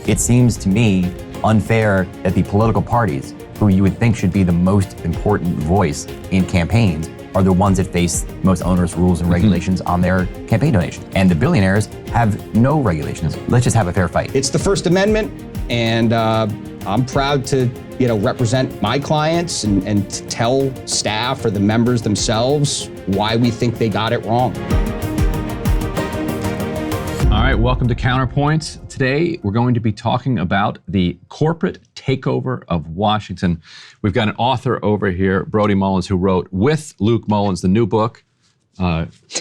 It seems to me unfair that the political parties, who you would think should be the most important voice in campaigns, are the ones that face most onerous rules and regulations on their campaign donations. And the billionaires have no regulations. Let's just have a fair fight. It's the First Amendment, and I'm proud to represent my clients and to tell staff or the members themselves why we think they got it wrong. All right, welcome to Counterpoints. Today, we're going to be talking about the corporate takeover of Washington. We've got an author over here, Brody Mullins, who wrote with Luke Mullins the new book,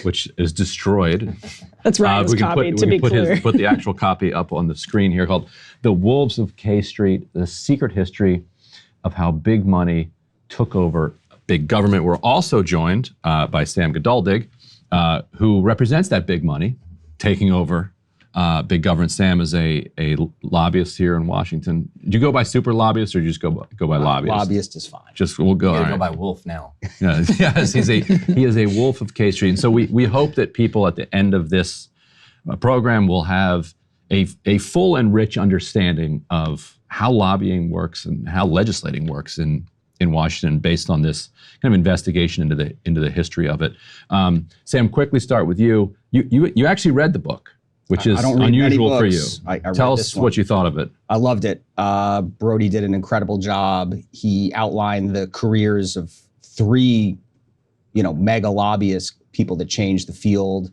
which is destroyed. That's Ryan's copy, to be clear. Put the actual copy up on the screen here, called The Wolves of K Street, The Secret History of How Big Money Took Over Big Government. We're also joined by Sam Geduldig, who represents that big money taking over big government. Sam is a lobbyist here in Washington. Do you go by super lobbyist or do you just go by lobbyist? Lobbyist is fine. We'll go. You gotta go by Wolf now. Yes, he is a wolf of K Street. And so we hope that people at the end of this program will have a full and rich understanding of how lobbying works and how legislating works in Washington, based on this kind of investigation into the history of it. Sam, quickly start with you. You actually read the book, which is unusual for you. Tell us what you thought of it. I loved it. Brody did an incredible job. He outlined the careers of three, mega lobbyists, people that changed the field.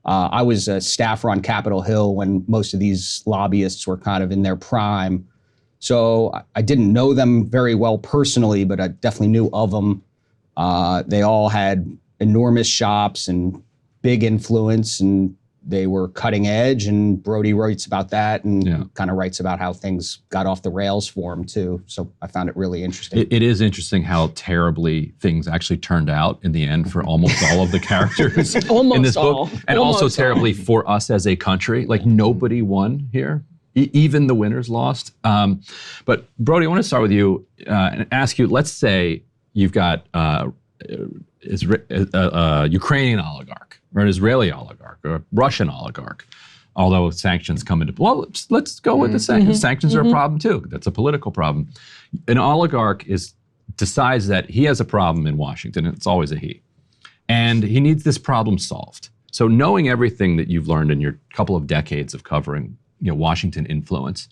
I was a staffer on Capitol Hill when most of these lobbyists were kind of in their prime. So I didn't know them very well personally, but I definitely knew of them. They all had enormous shops and big influence, and they were cutting edge, and Brody writes about that and kind of writes about how things got off the rails for him too. So I found it really interesting. It is interesting how terribly things actually turned out in the end for almost all of the characters in this book. And also terribly for us as a country. Like nobody won here. Even the winners lost. But Brody, I want to start with you and ask you, let's say you've got a Ukrainian oligarch, or an Israeli oligarch, or a Russian oligarch, although sanctions come into, well, let's go with the sanctions. Sanctions are a problem too. That's a political problem. An oligarch decides that he has a problem in Washington, and it's always a he, and he needs this problem solved. So knowing everything that you've learned in your couple of decades of covering Washington influence,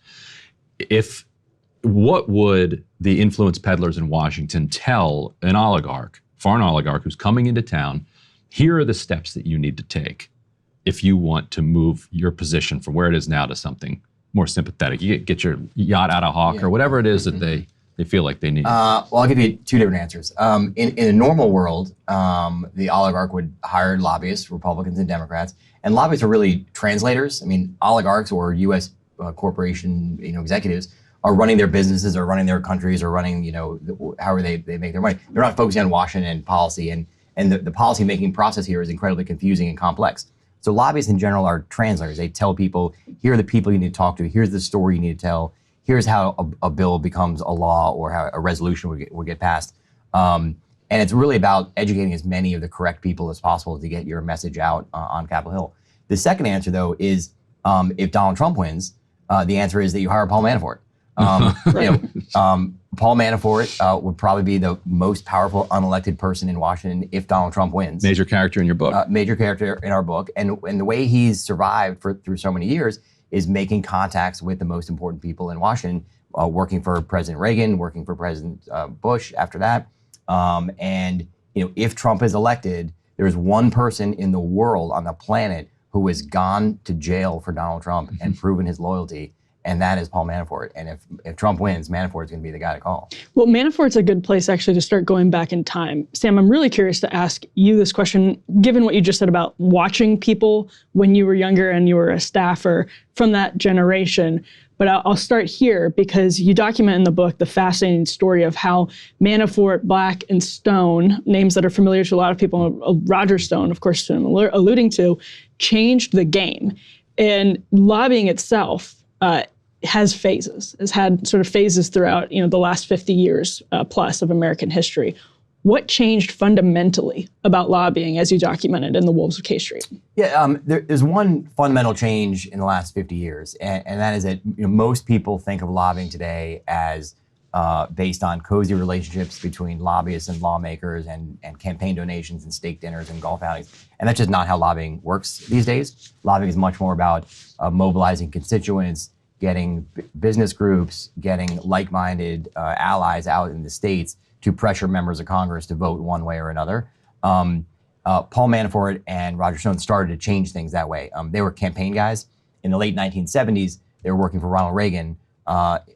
what would the influence peddlers in Washington tell an oligarch, foreign oligarch who's coming into town? Here are the steps that you need to take if you want to move your position from where it is now to something more sympathetic. You get your yacht out of hawk or whatever it is that they feel like they need. Well, I'll give you two different answers. In a normal world, the oligarch would hire lobbyists, Republicans and Democrats, and lobbyists are really translators. I mean, oligarchs or U.S. corporation executives are running their businesses or running their countries or running however they make their money. They're not focusing on Washington and policy, and the policy making process here is incredibly confusing and complex. So lobbyists in general are translators. They tell people, here are the people you need to talk to, here's the story you need to tell, here's how a bill becomes a law or how a resolution would get passed. And it's really about educating as many of the correct people as possible to get your message out on Capitol Hill. The second answer, though, is if Donald Trump wins, the answer is that you hire Paul Manafort. Paul Manafort would probably be the most powerful unelected person in Washington if Donald Trump wins. Major character in your book. Major character in our book. And the way he's survived through so many years is making contacts with the most important people in Washington, working for President Reagan, working for President Bush after that. And if Trump is elected, there's one person in the world on the planet who has gone to jail for Donald Trump and proven his loyalty, and that is Paul Manafort. And if Trump wins, Manafort is going to be the guy to call. Well, Manafort's a good place actually to start going back in time. Sam, I'm really curious to ask you this question, given what you just said about watching people when you were younger and you were a staffer from that generation. But I'll start here because you document in the book the fascinating story of how Manafort, Black, and Stone, names that are familiar to a lot of people, Roger Stone, of course, I'm alluding to, changed the game. And lobbying itself has phases, has had sort of phases throughout the last 50 years plus of American history. What changed fundamentally about lobbying as you documented in The Wolves of K Street? Yeah, there's one fundamental change in the last 50 years, and that is that most people think of lobbying today as based on cozy relationships between lobbyists and lawmakers and campaign donations and steak dinners and golf outings. And that's just not how lobbying works these days. Lobbying is much more about mobilizing constituents, getting business groups, getting like-minded allies out in the states to pressure members of Congress to vote one way or another. Paul Manafort and Roger Stone started to change things that way. They were campaign guys. In the late 1970s, they were working for Ronald Reagan.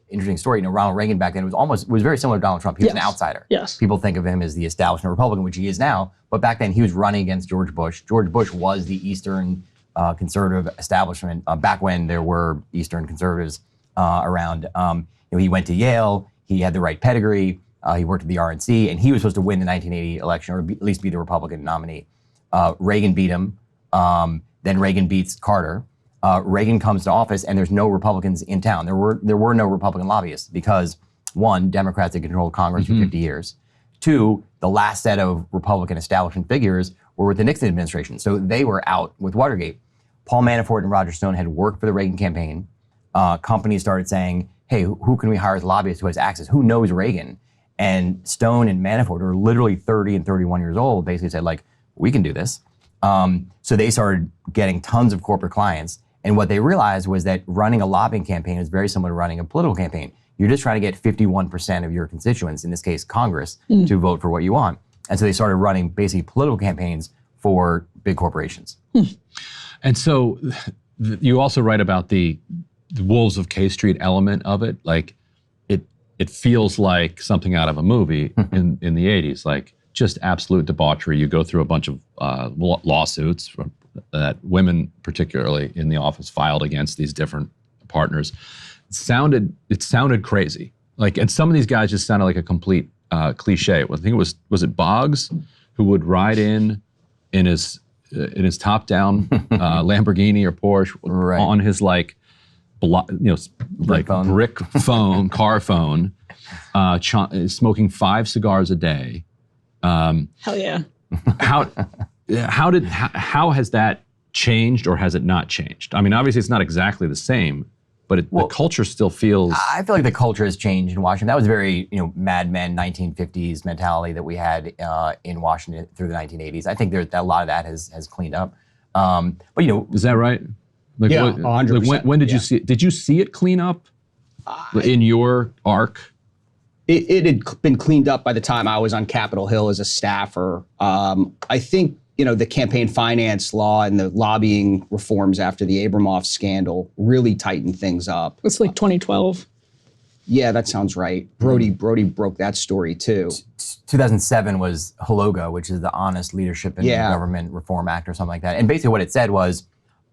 Interesting story. Ronald Reagan back then was very similar to Donald Trump. He was an outsider. Yes. People think of him as the establishment Republican, which he is now. But back then, he was running against George Bush. George Bush was the Eastern conservative establishment back when there were Eastern conservatives around. He went to Yale. He had the right pedigree. He worked at the RNC, and he was supposed to win the 1980 election, or at least be the Republican nominee. Reagan beat him. Then Reagan beats Carter. Reagan comes to office, and there's no Republicans in town. There were no Republican lobbyists because, one, Democrats had controlled Congress for 50 years. Two, the last set of Republican establishment figures were with the Nixon administration, so they were out with Watergate. Paul Manafort and Roger Stone had worked for the Reagan campaign. Companies started saying, "Hey, who can we hire as lobbyists who has access? Who knows Reagan?" And Stone and Manafort, who are literally 30 and 31 years old, basically said, like, "We can do this." So they started getting tons of corporate clients. And what they realized was that running a lobbying campaign is very similar to running a political campaign. You're just trying to get 51% of your constituents, in this case Congress, to vote for what you want. And so they started running basically political campaigns for big corporations. And so you also write about the Wolves of K Street element of it. Like it feels like something out of a movie in the 80s, like just absolute debauchery. You go through a bunch of lawsuits that women, particularly in the office, filed against these different partners. It sounded crazy. Like, and some of these guys just sounded like a complete cliche. I think it was it Boggs who would ride in his top-down Lamborghini or Porsche on his brick phone, car phone, smoking 5 cigars a day. Hell yeah. How has that changed, or has it not changed? I mean, obviously it's not exactly the same, but the culture still feels. I feel like the culture has changed in Washington. That was very, Mad Men 1950s mentality that we had in Washington through the 1980s. I think a lot of that has cleaned up. But is that right? Like, yeah, 100%. Like when did you see it? Did you see it clean up in your arc? It had been cleaned up by the time I was on Capitol Hill as a staffer. I think, the campaign finance law and the lobbying reforms after the Abramoff scandal really tightened things up. It's like 2012. Yeah, that sounds right. Brody broke that story too. 2007 was HLOGA, which is the Honest Leadership in Government Reform Act or something like that. And basically what it said was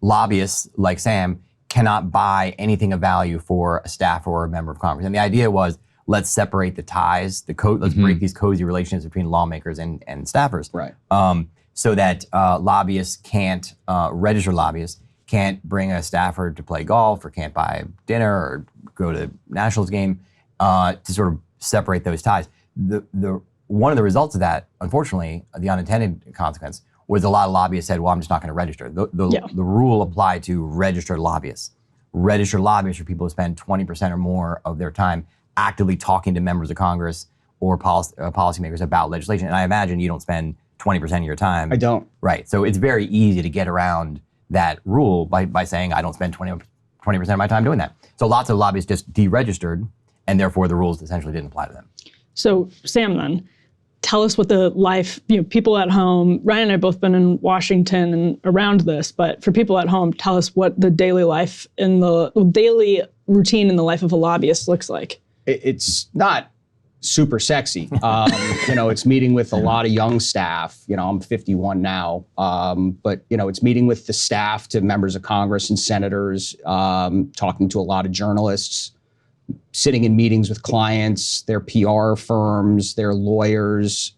lobbyists like Sam cannot buy anything of value for a staffer or a member of Congress. And the idea was, let's separate the ties, let's break these cozy relationships between lawmakers and staffers. Right. So that lobbyists can't, registered lobbyists can't bring a staffer to play golf or can't buy dinner or go to Nationals game to sort of separate those ties. One of the results of that, unfortunately, the unintended consequence, was a lot of lobbyists said, well, I'm just not going to register. The rule applied to registered lobbyists. Registered lobbyists are people who spend 20% or more of their time actively talking to members of Congress or policymakers about legislation. And I imagine you don't spend 20% of your time. I don't. Right. So it's very easy to get around that rule by saying I don't spend 20% of my time doing that. So lots of lobbyists just deregistered, and therefore the rules essentially didn't apply to them. So Sam, then, tell us what the life, people at home, Ryan and I have both been in Washington and around this, but for people at home, tell us what the daily life in the daily routine in the life of a lobbyist looks like. It's not super sexy. It's meeting with a lot of young staff. I'm 51 now, but it's meeting with the staff to members of Congress and senators, talking to a lot of journalists, sitting in meetings with clients, their PR firms, their lawyers.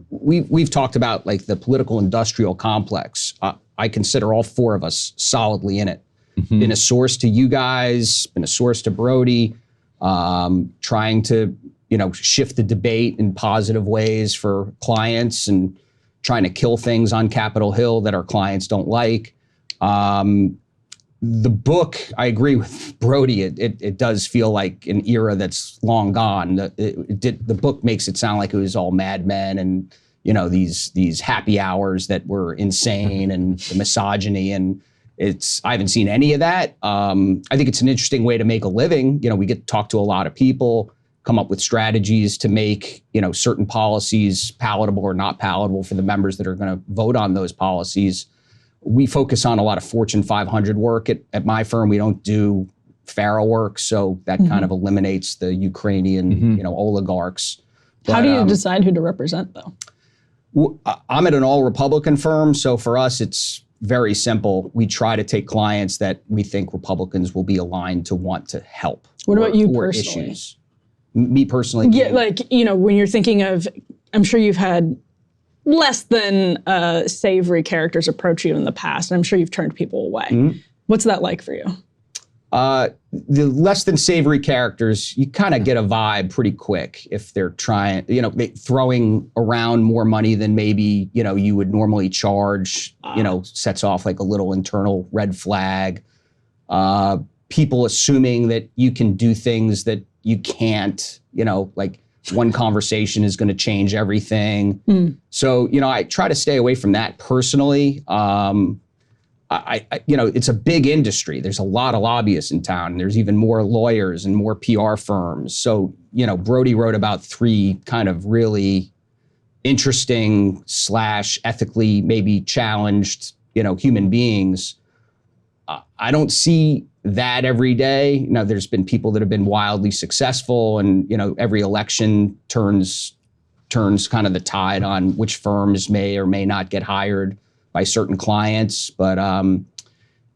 We've talked about like the political industrial complex. I consider all 4 of us solidly in it. Mm-hmm. Been a source to you guys, been a source to Brody. Trying to shift the debate in positive ways for clients and trying to kill things on Capitol Hill that our clients don't like. The book, I agree with Brody. It does feel like an era that's long gone. The book makes it sound like it was all Mad Men and these happy hours that were insane and the misogyny, and I haven't seen any of that. I think it's an interesting way to make a living. We get to talk to a lot of people, come up with strategies to make certain policies palatable or not palatable for the members that are going to vote on those policies. We focus on a lot of Fortune 500 work at my firm. We don't do FARA work, so that kind of eliminates the Ukrainian oligarchs. How do you decide who to represent, though? I'm at an all-Republican firm, so for us, it's very simple. We try to take clients that we think Republicans will be aligned to want to help. What about you personally? Issues. Me personally? Yeah, when you're thinking of, I'm sure you've had less than savory characters approach you in the past, and I'm sure you've turned people away. What's that like for you? The less than savory characters, you kind of get a vibe pretty quick if they're trying, throwing around more money than maybe, you would normally charge, sets off like a little internal red flag. People assuming that you can do things that you can't, like one conversation is going to change everything. So, I try to stay away from that personally. It's a big industry. There's a lot of lobbyists in town, and there's even more lawyers and more PR firms. So, Brody wrote about 3 kind of really interesting / ethically maybe challenged, human beings. I don't see that every day. There's been people that have been wildly successful, and every election turns kind of the tide on which firms may or may not get hired by certain clients. But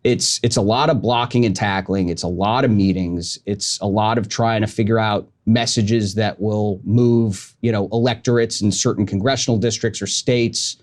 it's a lot of blocking and tackling. It's a lot of meetings. It's a lot of trying to figure out messages that will move electorates in certain congressional districts or states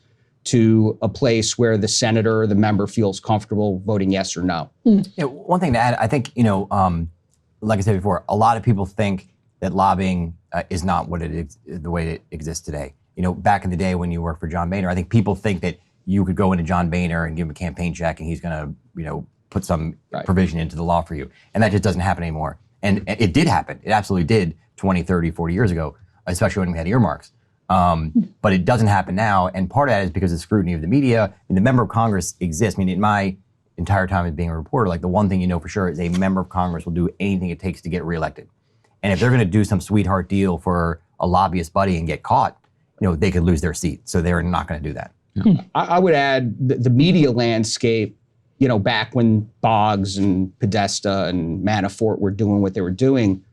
to a place where the senator or the member feels comfortable voting yes or no. Yeah, one thing to add, I think, like I said before, a lot of people think that lobbying is not what it is, the way it exists today. Back in the day when you worked for John Boehner, I think people think that you could go into John Boehner and give him a campaign check and he's going to, put some provision into the law for you. And that just doesn't happen anymore. And it did happen. It absolutely did 20, 30, 40 years ago, especially when we had earmarks. But it doesn't happen now, and part of that is because of the scrutiny of the media. And the member of Congress exists. In my entire time as being a reporter, like the one thing for sure is a member of Congress will do anything it takes to get reelected. And if they're going to do some sweetheart deal for a lobbyist buddy and get caught, they could lose their seat. So they're not going to do that. Yeah. I would add the media landscape, back when Boggs and Podesta and Manafort were doing what they were doing,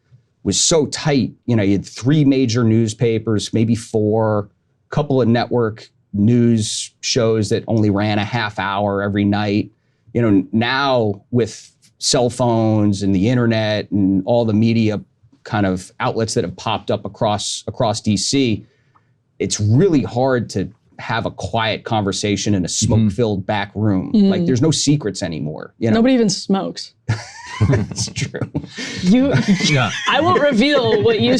was so tight. You had 3 major newspapers, maybe 4, a couple of network news shows that only ran a half hour every night. Now with cell phones and the internet and all the media kind of outlets that have popped up across DC, it's really hard to have a quiet conversation in a smoke-filled back room. Like there's no secrets anymore. Nobody even smokes. It's true. I won't reveal what you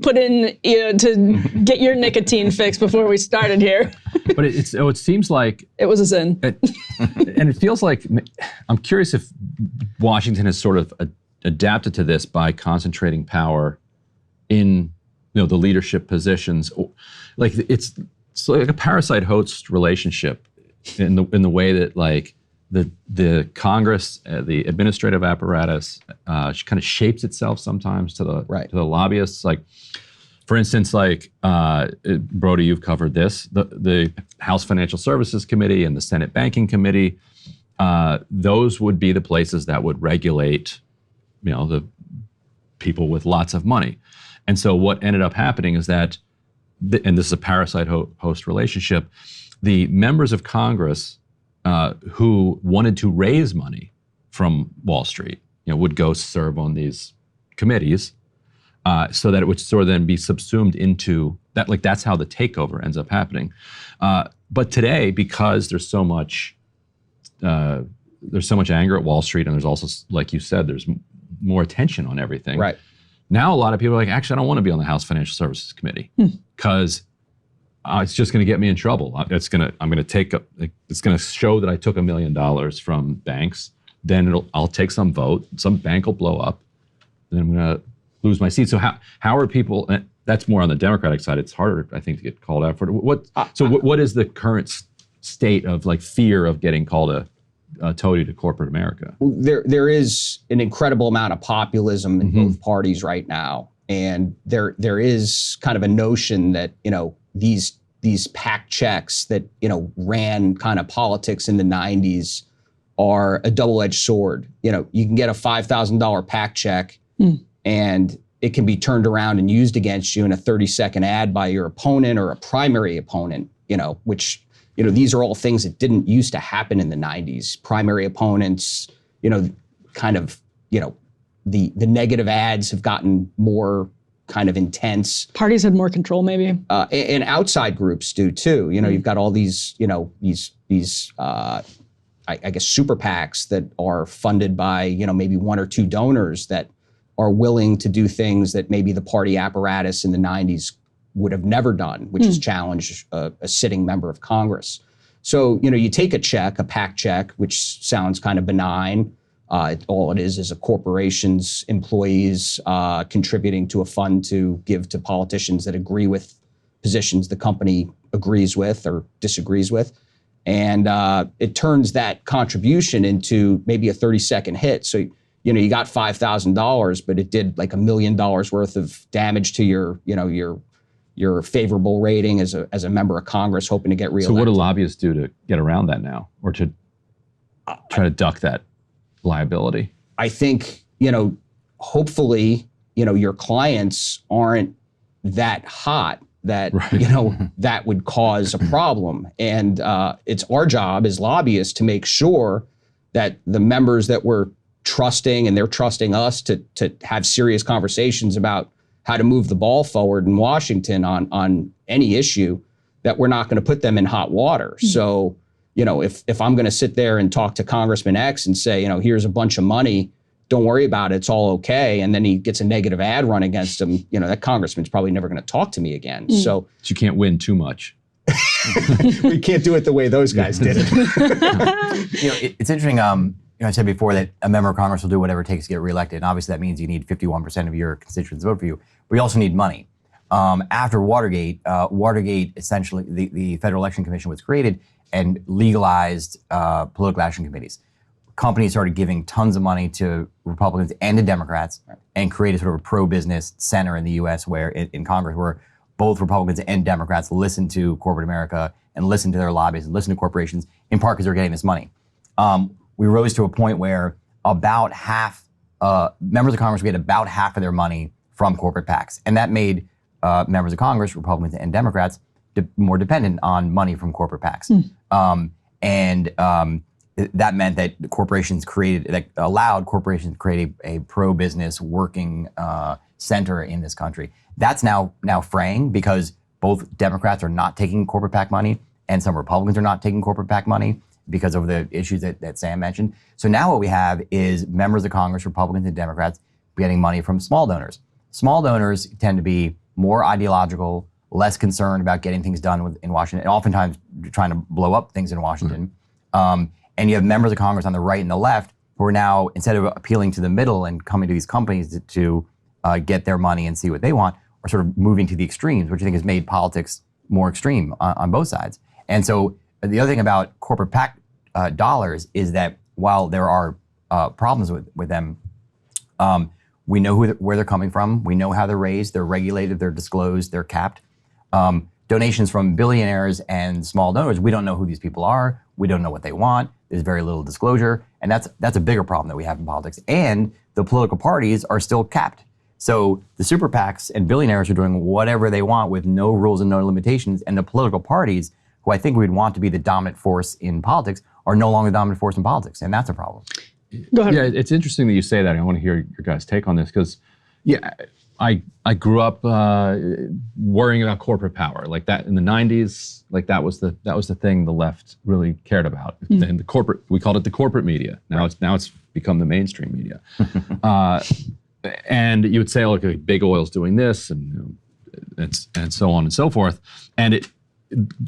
put in to get your nicotine fix before we started here. But it seems like it was a sin. And it feels like, I'm curious if Washington has sort of adapted to this by concentrating power in the leadership positions. Like it's like a parasite host relationship in the way that like the Congress, the administrative apparatus, kind of shapes itself sometimes to the lobbyists. Like, for instance, like Brody, you've covered this. The House Financial Services Committee and the Senate Banking Committee. Those would be the places that would regulate, the people with lots of money. And so what ended up happening is that, and this is a parasite host relationship, the members of Congress who wanted to raise money from Wall Street, would go serve on these committees so that it would sort of then be subsumed into that. Like that's how the takeover ends up happening. But today, because there's so much anger at Wall Street, and there's also, like you said, there's more attention on everything. Right. Now a lot of people are like, actually, I don't want to be on the House Financial Services Committee because it's just going to get me in trouble. It's going to show that I took $1 million from banks. Then I'll take some vote. Some bank will blow up. And I'm going to lose my seat. So how are people? That's more on the Democratic side. It's harder, I think, to get called out for it. What is the current state of like fear of getting called a toady to corporate America? There is an incredible amount of populism in both parties right now, and there is kind of a notion that these PAC checks that ran kind of politics in the 90s are a double-edged sword. You can get a $5,000 PAC check, and it can be turned around and used against you in a 30-second ad by your opponent or a primary opponent. Which these are all things that didn't used to happen in the 90s. Primary opponents, kind of, the negative ads have gotten more kind of intense. Parties had more control, maybe. And outside groups do too. You've got all these, I guess, super PACs that are funded by, maybe one or two donors that are willing to do things that maybe the party apparatus in the 90s would have never done, which is challenge a sitting member of Congress. So, you take a check, a PAC check, which sounds kind of benign. All it is a corporation's employees contributing to a fund to give to politicians that agree with positions the company agrees with or disagrees with. And it turns that contribution into maybe a 30-second hit. So, you got $5,000, but it did like $1 million worth of damage to your favorable rating as a member of Congress hoping to get reelected. So what do lobbyists do to get around that now, or to try to duck that liability? I think, hopefully, your clients aren't that hot that, that would cause a problem. And it's our job as lobbyists to make sure that the members that we're trusting, and they're trusting us to have serious conversations about how to move the ball forward in Washington on any issue, that we're not going to put them in hot water. So, if I'm going to sit there and talk to Congressman X and say, here's a bunch of money, don't worry about it, it's all okay, and then he gets a negative ad run against him, that congressman's probably never going to talk to me again. So you can't win too much. We can't do it the way those guys did it. It's interesting. I said before that a member of Congress will do whatever it takes to get reelected. And obviously that means you need 51% of your constituents to vote for you. But you also need money. After Watergate, essentially, the Federal Election Commission was created and legalized political action committees. Companies started giving tons of money to Republicans and to Democrats, and created sort of a pro-business center in the U.S. where in Congress, where both Republicans and Democrats listen to corporate America and listen to their lobbyists and listen to corporations, in part because they're getting this money. We rose to a point where about half, members of Congress get about half of their money from corporate PACs. And that made members of Congress, Republicans and Democrats, more dependent on money from corporate PACs. That meant that allowed corporations to create a pro-business working center in this country. That's now fraying because both Democrats are not taking corporate PAC money and some Republicans are not taking corporate PAC money because of the issues that Sam mentioned. So now what we have is members of Congress, Republicans and Democrats, getting money from small donors. Small donors tend to be more ideological, less concerned about getting things done in Washington, and oftentimes trying to blow up things in Washington. And you have members of Congress on the right and the left who are now, instead of appealing to the middle and coming to these companies to get their money and see what they want, are sort of moving to the extremes, which I think has made politics more extreme on both sides. And so the other thing about corporate PAC dollars is that while there are problems with them, we know where they're coming from. We know how they're raised. They're regulated. They're disclosed. They're capped. Donations from billionaires and small donors, we don't know who these people are. We don't know what they want. There's very little disclosure. And that's a bigger problem that we have in politics. And the political parties are still capped. So the super PACs and billionaires are doing whatever they want with no rules and no limitations. And the political parties, who I think we'd want to be the dominant force in politics, are no longer the dominant force in politics. And that's a problem. Go ahead. Yeah, it's interesting that you say that. I want to hear your guys' take on this because, I grew up worrying about corporate power like that in the 90s. Like that was the thing the left really cared about. And we called it the corporate media. Now it's become the mainstream media. and you would say, oh, okay, big oil's doing this, and and so on and so forth, and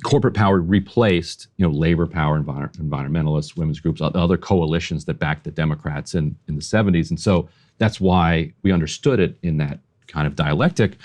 corporate power replaced, labor power, environmentalists, women's groups, other coalitions that backed the Democrats in the 70s, and so that's why we understood it in that kind of dialectic.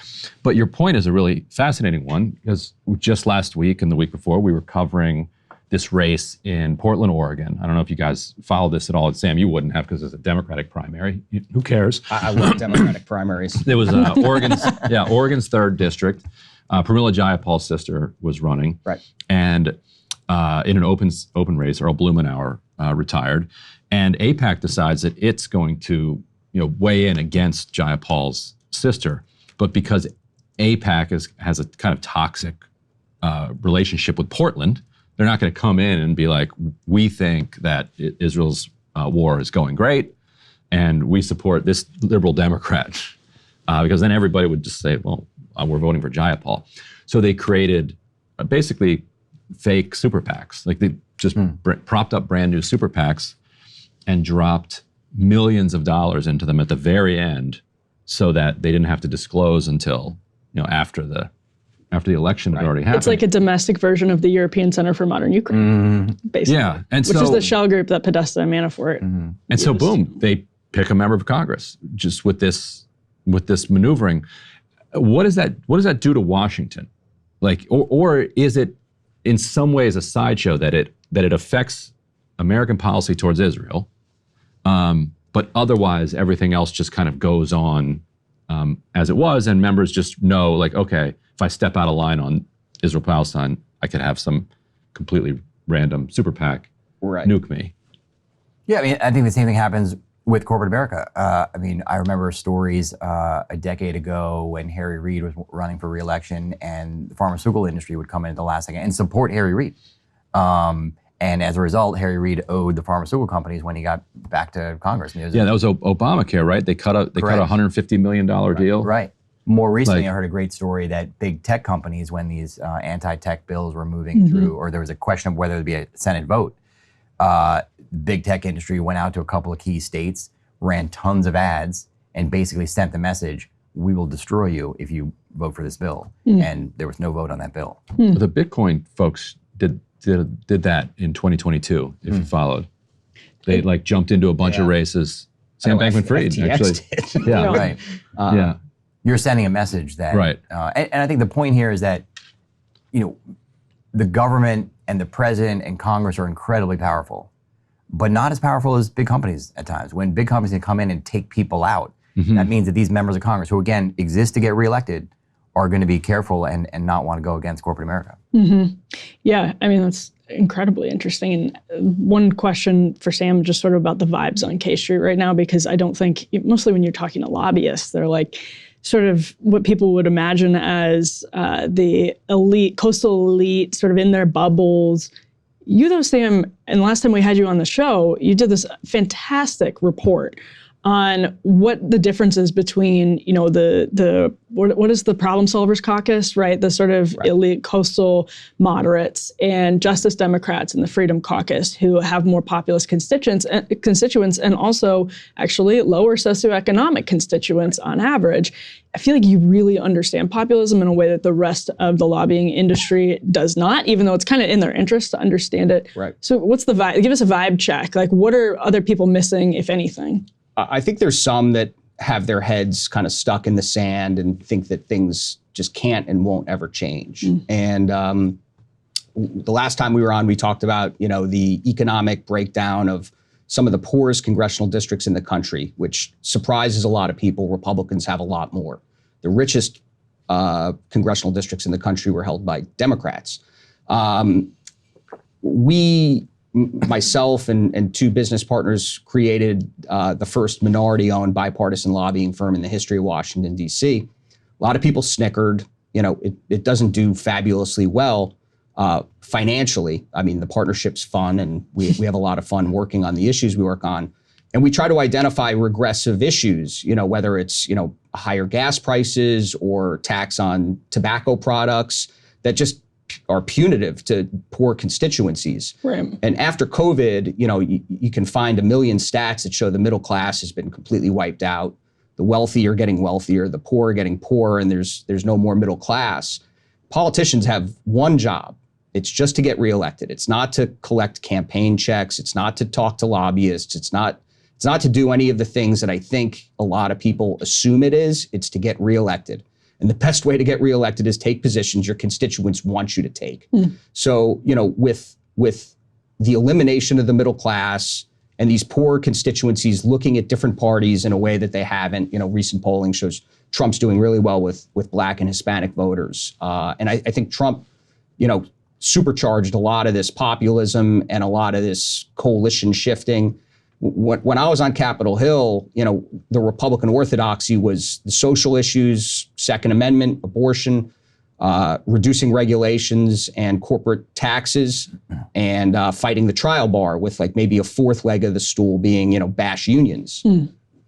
But your point is a really fascinating one, because just last week and the week before, we were covering this race in Portland, Oregon. I don't know if you guys follow this at all. And Sam, you wouldn't have, because it's a Democratic primary. Who cares? I love Democratic primaries. There was Oregon's 3rd district. Pramila Jayapal's sister was running. Right. And in an open race, Earl Blumenauer retired. And AIPAC decides that it's going to weigh in against Jayapal's sister. But because AIPAC has a kind of toxic relationship with Portland, they're not going to come in and be like, we think that Israel's war is going great, and we support this liberal Democrat, because then everybody would just say, well, we're voting for Jayapal. So they created basically fake super PACs. Like, they just propped up brand new super PACs and dropped millions of dollars into them at the very end, so that they didn't have to disclose until after the election had already happened. It's like a domestic version of the European Center for Modern Ukraine, basically. Yeah, which is the shell group that Podesta and Manafort and so boom, they pick a member of Congress just with this maneuvering. What does that do to Washington? Like, or is it in some ways a sideshow that it affects American policy towards Israel, but otherwise everything else just kind of goes on as it was, and members just know, like, okay, if I step out of line on Israel-Palestine, I could have some completely random super PAC nuke me. Yeah, I mean, I think the same thing happens with corporate America. I mean, I remember stories a decade ago when Harry Reid was running for re-election, and the pharmaceutical industry would come in at the last second and support Harry Reid. And as a result, Harry Reid owed the pharmaceutical companies when he got back to Congress. That was Obamacare, right? They cut a $150 million deal. Right. More recently, I heard a great story that big tech companies, when these anti-tech bills were moving through, or there was a question of whether there'd be a Senate vote, big tech industry went out to a couple of key states, ran tons of ads, and basically sent the message, we will destroy you if you vote for this bill. And there was no vote on that bill. The Bitcoin folks did that in 2022, if you followed. They jumped into a bunch of races. Sam Bankman-Fried, actually. Yeah, right. You're sending a message that, and I think the point here is that, the government and the president and Congress are incredibly powerful, but not as powerful as big companies at times. When big companies can come in and take people out, that means that these members of Congress, who again exist to get reelected, are going to be careful and not want to go against corporate America. Yeah, I mean, that's incredibly interesting. And one question for Sam, just sort of about the vibes on K Street right now, because I don't think, mostly when you're talking to lobbyists, they're like sort of what people would imagine as the elite, coastal elite, sort of in their bubbles. You though, Sam, and last time we had you on the show, you did this fantastic report on what the difference is between, what is the Problem Solvers Caucus, right? The sort of elite coastal moderates and Justice Democrats and the Freedom Caucus, who have more populist constituents and also actually lower socioeconomic constituents on average. I feel like you really understand populism in a way that the rest of the lobbying industry does not, even though it's kind of in their interest to understand it. Right. So what's the vibe? Give us a vibe check. Like, what are other people missing, if anything? I think there's some that have their heads kind of stuck in the sand and think that things just can't and won't ever change. And the last time we were on, we talked about, the economic breakdown of some of the poorest congressional districts in the country, which surprises a lot of people. Republicans have a lot more. The richest congressional districts in the country were held by Democrats. Myself and two business partners created the first minority-owned bipartisan lobbying firm in the history of Washington, D.C. A lot of people snickered. It doesn't do fabulously well financially. I mean, the partnership's fun, and we have a lot of fun working on the issues we work on. And we try to identify regressive issues, whether it's, higher gas prices or tax on tobacco products that just are punitive to poor constituencies. Right. And after COVID, you can find a million stats that show the middle class has been completely wiped out. the wealthy are getting wealthier, the poor are getting poorer, and there's no more middle class. Politicians have one job. It's just to get reelected. It's not to collect campaign checks. It's not to talk to lobbyists. It's not to do any of the things that I think a lot of people assume it is. It's to get reelected. And the best way to get reelected is take positions your constituents want you to take. So, with the elimination of the middle class and these poor constituencies looking at different parties in a way that they haven't, recent polling shows Trump's doing really well with Black and Hispanic voters. And I think Trump, supercharged a lot of this populism and a lot of this coalition shifting. When I was on Capitol Hill, the Republican orthodoxy was the social issues, Second Amendment, abortion, reducing regulations and corporate taxes, and fighting the trial bar with like maybe a fourth leg of the stool being, bash unions.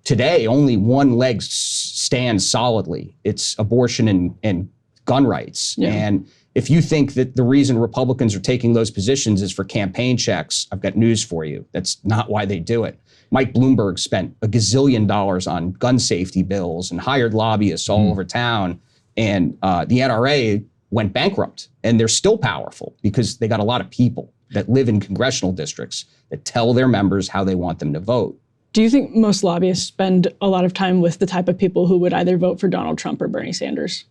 Today, only one leg stands solidly. It's abortion and gun rights. Yeah. And if you think that the reason Republicans are taking those positions is for campaign checks, I've got news for you. That's not why they do it. Mike Bloomberg spent $1 gazillion on gun safety bills and hired lobbyists all over town. And the NRA went bankrupt, and they're still powerful because they got a lot of people that live in congressional districts that tell their members how they want them to vote. Do you think most lobbyists spend a lot of time with the type of people who would either vote for Donald Trump or Bernie Sanders?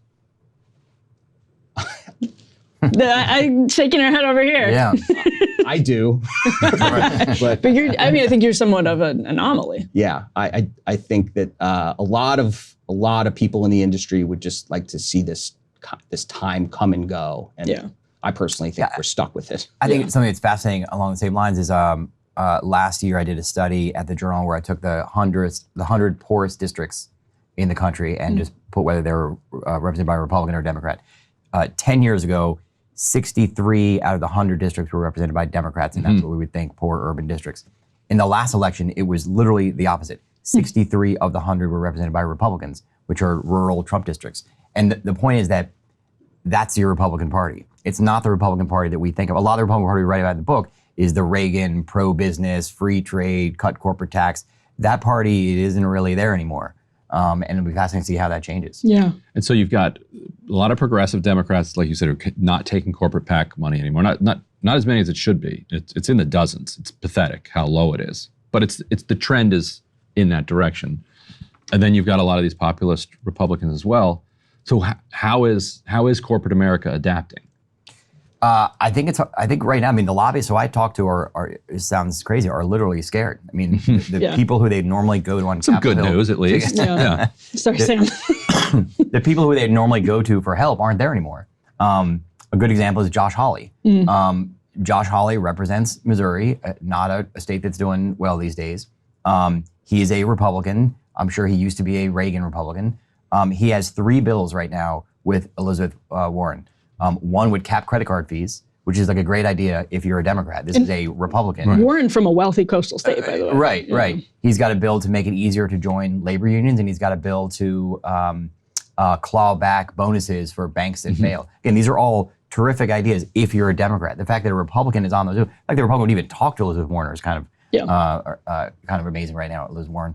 I'm shaking her head over here. Yeah. I do. but I think you're somewhat of an anomaly. Yeah, I think that a lot of people in the industry would just like to see this time come and go. And I personally think we're stuck with it. I think something that's fascinating along the same lines is last year I did a study at the Journal where I took the 100 poorest districts in the country and just put whether they were represented by a Republican or Democrat. 10 years ago, 63 out of the 100 districts were represented by Democrats, and that's what we would think poor urban districts. In the last election, it was literally the opposite. 63 of the 100 were represented by Republicans, which are rural Trump districts. And the point is that that's your Republican Party. It's not the Republican Party that we think of. A lot of the Republican Party we write about in the book is the Reagan, pro-business, free trade, cut corporate tax. That party, it isn't really there anymore. And it'll be fascinating to see how that changes. Yeah. And so you've got a lot of progressive Democrats, like you said, are not taking corporate PAC money anymore. Not as many as it should be. It's in the dozens. It's pathetic how low it is. But it's the trend is in that direction. And then you've got a lot of these populist Republicans as well. So how is corporate America adapting? I think right now, the lobbyists who I talk to are it sounds crazy, are literally scared. The people who they normally go to on some Capitol good Hill, news at least. Sorry, Sam. The people who they normally go to for help aren't there anymore. A good example is Josh Hawley. Josh Hawley represents Missouri, not a state that's doing well these days. He is a Republican. I'm sure he used to be a Reagan Republican. He has 3 bills right now with Elizabeth Warren. One would cap credit card fees, which is like a great idea if you're a Democrat. This is a Republican. Right. Warren from a wealthy coastal state, by the way. Right. He's got a bill to make it easier to join labor unions, and he's got a bill to claw back bonuses for banks that fail. Again, these are all terrific ideas if you're a Democrat. The fact that a Republican is on those, like the Republican would even talk to Elizabeth Warren is kind of amazing right now, Liz Warren.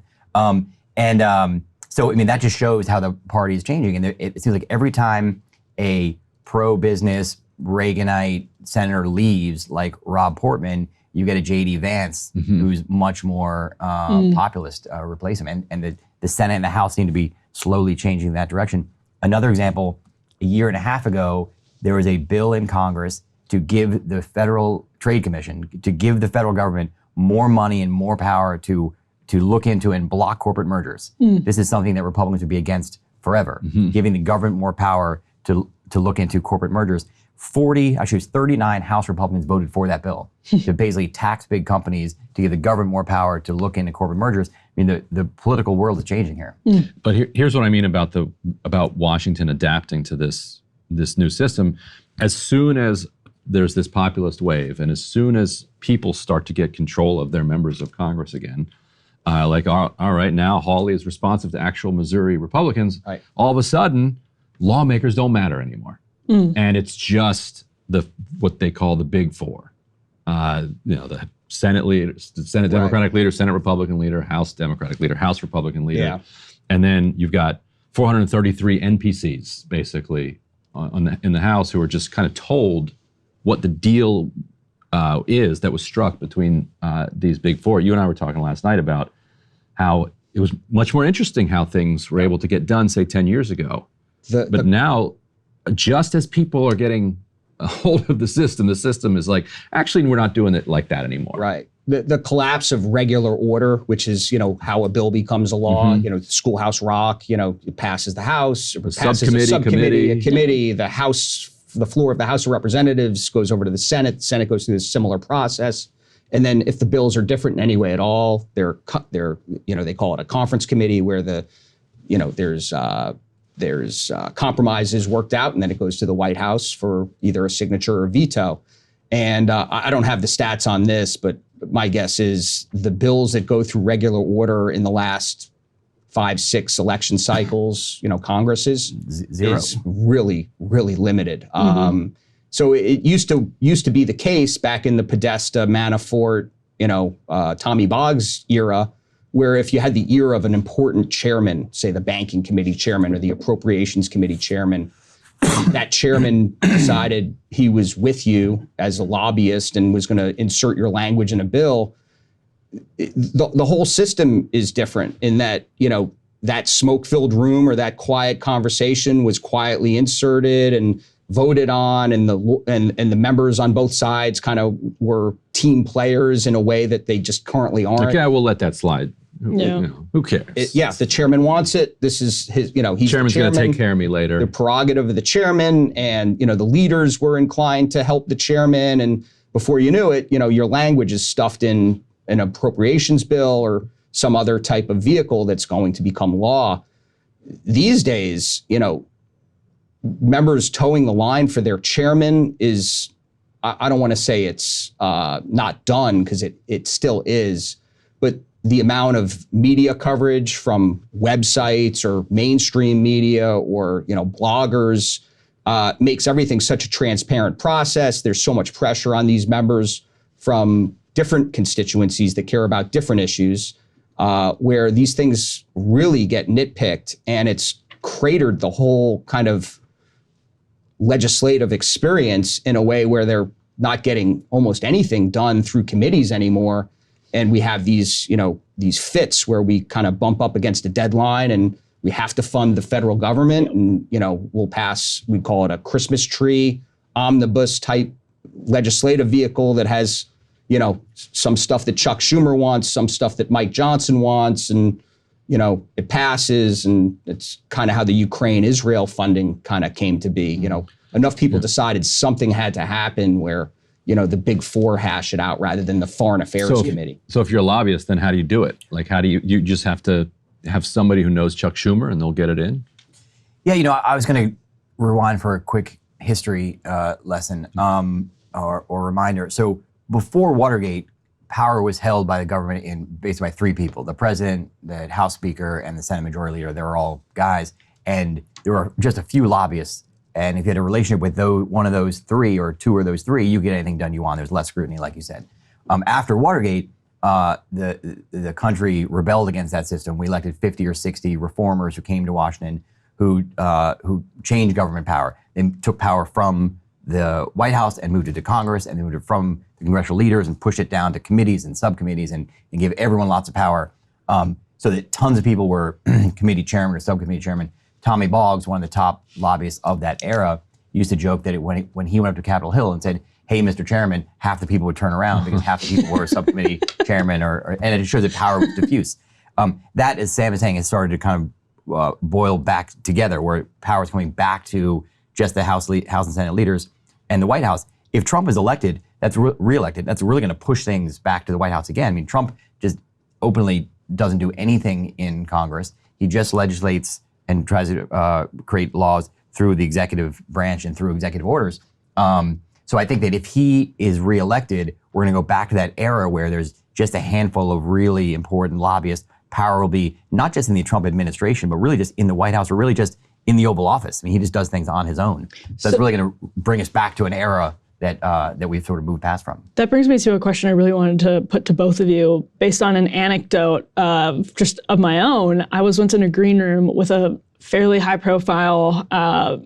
So that just shows how the party is changing, and it seems like every time a pro-business Reaganite senator leaves, like Rob Portman, you get a J.D. Vance who's much more populist replace him. And the Senate and the House seem to be slowly changing in that direction. Another example, a year and a half ago, there was a bill in Congress to give the Federal Trade Commission, to give the federal government more money and more power to look into and block corporate mergers. This is something that Republicans would be against forever, giving the government more power to look into corporate mergers. 39 House Republicans voted for that bill to basically tax big companies, to give the government more power to look into corporate mergers. The political world is changing here. But here's what I mean about Washington adapting to this new system. As soon as there's this populist wave, and as soon as people start to get control of their members of Congress again, all right, now Hawley is responsive to actual Missouri Republicans. Right. All of a sudden, lawmakers don't matter anymore. And it's just what they call the big four. The Senate leader, the Senate Democratic leader, Senate Republican leader, House Democratic leader, House Republican leader. And then you've got 433 NPCs basically in the House who are just kind of told what the deal is that was struck between these big four. You and I were talking last night about how it was much more interesting how things were able to get done, say, 10 years ago. But now, just as people are getting a hold of the system is like, actually, we're not doing it like that anymore. Right. The collapse of regular order, which is, how a bill becomes a law, Schoolhouse Rock, it passes the House, it passes a subcommittee, a committee, the House, the floor of the House of Representatives goes over to the Senate goes through a similar process. And then if the bills are different in any way at all, they're they call it a conference committee where there's compromises worked out, and then it goes to the White House for either a signature or veto. And I don't have the stats on this, but my guess is the bills that go through regular order in the last 5-6 election cycles, Congresses, zero. Is really, really limited. So it used to be the case back in the Podesta, Manafort, Tommy Boggs era, where if you had the ear of an important chairman, say the Banking Committee chairman or the Appropriations Committee chairman, that chairman decided he was with you as a lobbyist and was going to insert your language in a bill, the whole system is different in that, that smoke-filled room or that quiet conversation was quietly inserted and voted on, and the members on both sides kind of were team players in a way that they just currently aren't. Okay, we'll let that slide. Yeah. Who cares? If the chairman wants it, this is his, he's Chairman's going to take care of me later. The prerogative of the chairman, and, the leaders were inclined to help the chairman. And before you knew it, your language is stuffed in an appropriations bill or some other type of vehicle that's going to become law. These days, members towing the line for their chairman is, I don't want to say it's not done, because it still is, but the amount of media coverage from websites or mainstream media or bloggers makes everything such a transparent process. There's so much pressure on these members from different constituencies that care about different issues, where these things really get nitpicked, and it's cratered the whole kind of legislative experience in a way where they're not getting almost anything done through committees anymore. And we have these fits where we kind of bump up against a deadline and we have to fund the federal government, and, we'll pass, we call it a Christmas tree omnibus type legislative vehicle that has, some stuff that Chuck Schumer wants, some stuff that Mike Johnson wants, and, it passes. And it's kind of how the Ukraine-Israel funding kind of came to be. Enough people decided something had to happen where, the big four hash it out rather than the Foreign Affairs Committee. So if you're a lobbyist, then how do you do it? Like, how do you just have to have somebody who knows Chuck Schumer and they'll get it in? Yeah, I was going to rewind for a quick history lesson or reminder. So before Watergate, power was held by the government basically by three people: the president, the House Speaker, and the Senate Majority Leader. They were all guys, and there were just a few lobbyists. And if you had a relationship with one of those three or two of those three, you get anything done you want. There's less scrutiny, like you said. After Watergate, the country rebelled against that system. We elected 50 or 60 reformers who came to Washington who changed government power. They took power from the White House and moved it to Congress, and they moved it from the congressional leaders and pushed it down to committees and subcommittees and give everyone lots of power, so that tons of people were committee chairman or subcommittee chairman. Tommy Boggs, one of the top lobbyists of that era, used to joke that when he went up to Capitol Hill and said, "Hey, Mr. Chairman," half the people would turn around because half the people were subcommittee chairman, and it shows that power was diffuse. That, as Sam is saying, has started to kind of boil back together, where power is coming back to just the House and Senate leaders and the White House. If Trump is elected, that's reelected, that's really going to push things back to the White House again. I mean, Trump just openly doesn't do anything in Congress. He just legislates and tries to create laws through the executive branch and through executive orders. So I think that if he is reelected, we're going to go back to that era where there's just a handful of really important lobbyists. Power will be not just in the Trump administration, but really just in the White House, or really just in the Oval Office. I mean, he just does things on his own. So that's really going to bring us back to an era that we've sort of moved past from. That brings me to a question I really wanted to put to both of you based on an anecdote of my own. I was once in a green room with a fairly high profile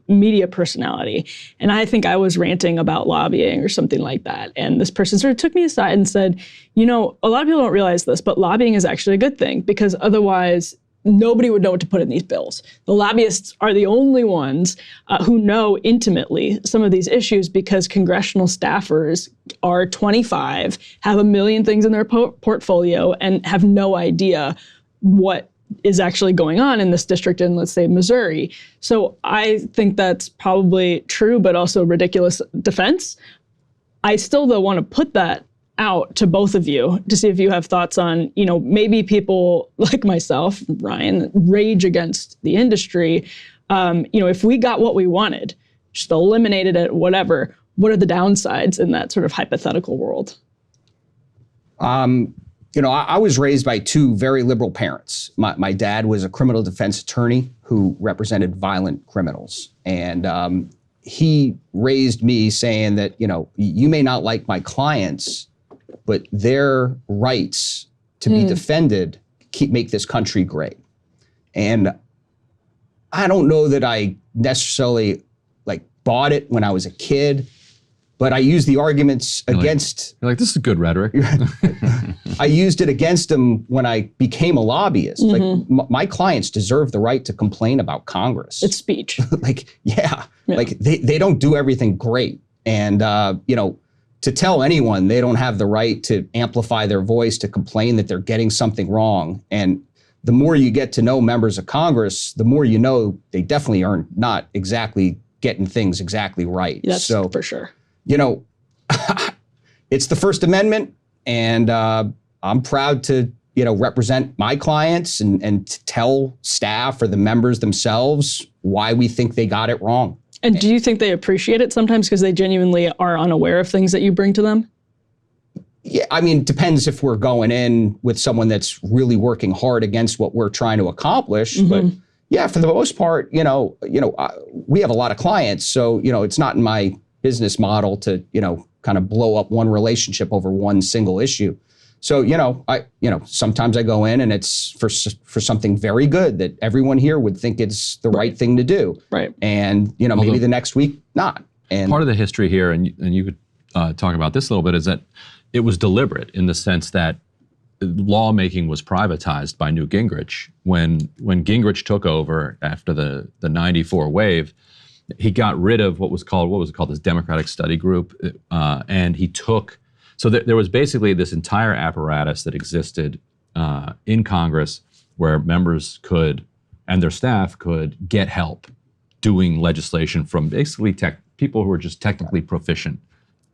media personality. And I think I was ranting about lobbying or something like that. And this person sort of took me aside and said, you know, a lot of people don't realize this, but lobbying is actually a good thing because otherwise nobody would know what to put in these bills. The lobbyists are the only ones who know intimately some of these issues because congressional staffers are 25, have a million things in their portfolio, and have no idea what is actually going on in this district in, let's say, Missouri. So I think that's probably true, but also ridiculous defense. I still, though, want to put that out to both of you to see if you have thoughts on, you know, maybe people like myself, Ryan, rage against the industry. You know, if we got what we wanted, just eliminated it, whatever, what are the downsides in that sort of hypothetical world? You know, I was raised by two very liberal parents. My dad was a criminal defense attorney who represented violent criminals. And he raised me saying that, you know, you may not like my clients, but their rights to be defended make this country great. And I don't know that I necessarily bought it when I was a kid, but I used the arguments against. You're like, this is good rhetoric. I used it against them when I became a lobbyist. Like my clients deserve the right to complain about Congress. It's speech. Yeah. Like they don't do everything great. And, you know, to tell anyone they don't have the right to amplify their voice, to complain that they're getting something wrong. And the more you get to know members of Congress, the more you know they definitely are not exactly getting things exactly right. That's so, for sure. You know, it's the First Amendment, and I'm proud to, you know, represent my clients and to tell staff or the members themselves why we think they got it wrong. And do you think they appreciate it sometimes because they genuinely are unaware of things that you bring to them? Yeah, I mean, it depends if we're going in with someone that's really working hard against what we're trying to accomplish. But yeah, for the most part, you know, we have a lot of clients, so you know, it's not in my business model to, you know, kind of blow up one relationship over one single issue. So, you know, sometimes I go in and it's for something very good that everyone here would think it's the right thing to do. Right. And, you know, maybe the next week, not. And part of the history here, and you could talk about this a little bit, is that it was deliberate in the sense that lawmaking was privatized by Newt Gingrich. When Gingrich took over after the 94 wave, he got rid of what was called this Democratic Study Group, and he took. So there was basically this entire apparatus that existed in Congress where members could and their staff could get help doing legislation from basically people who were just technically proficient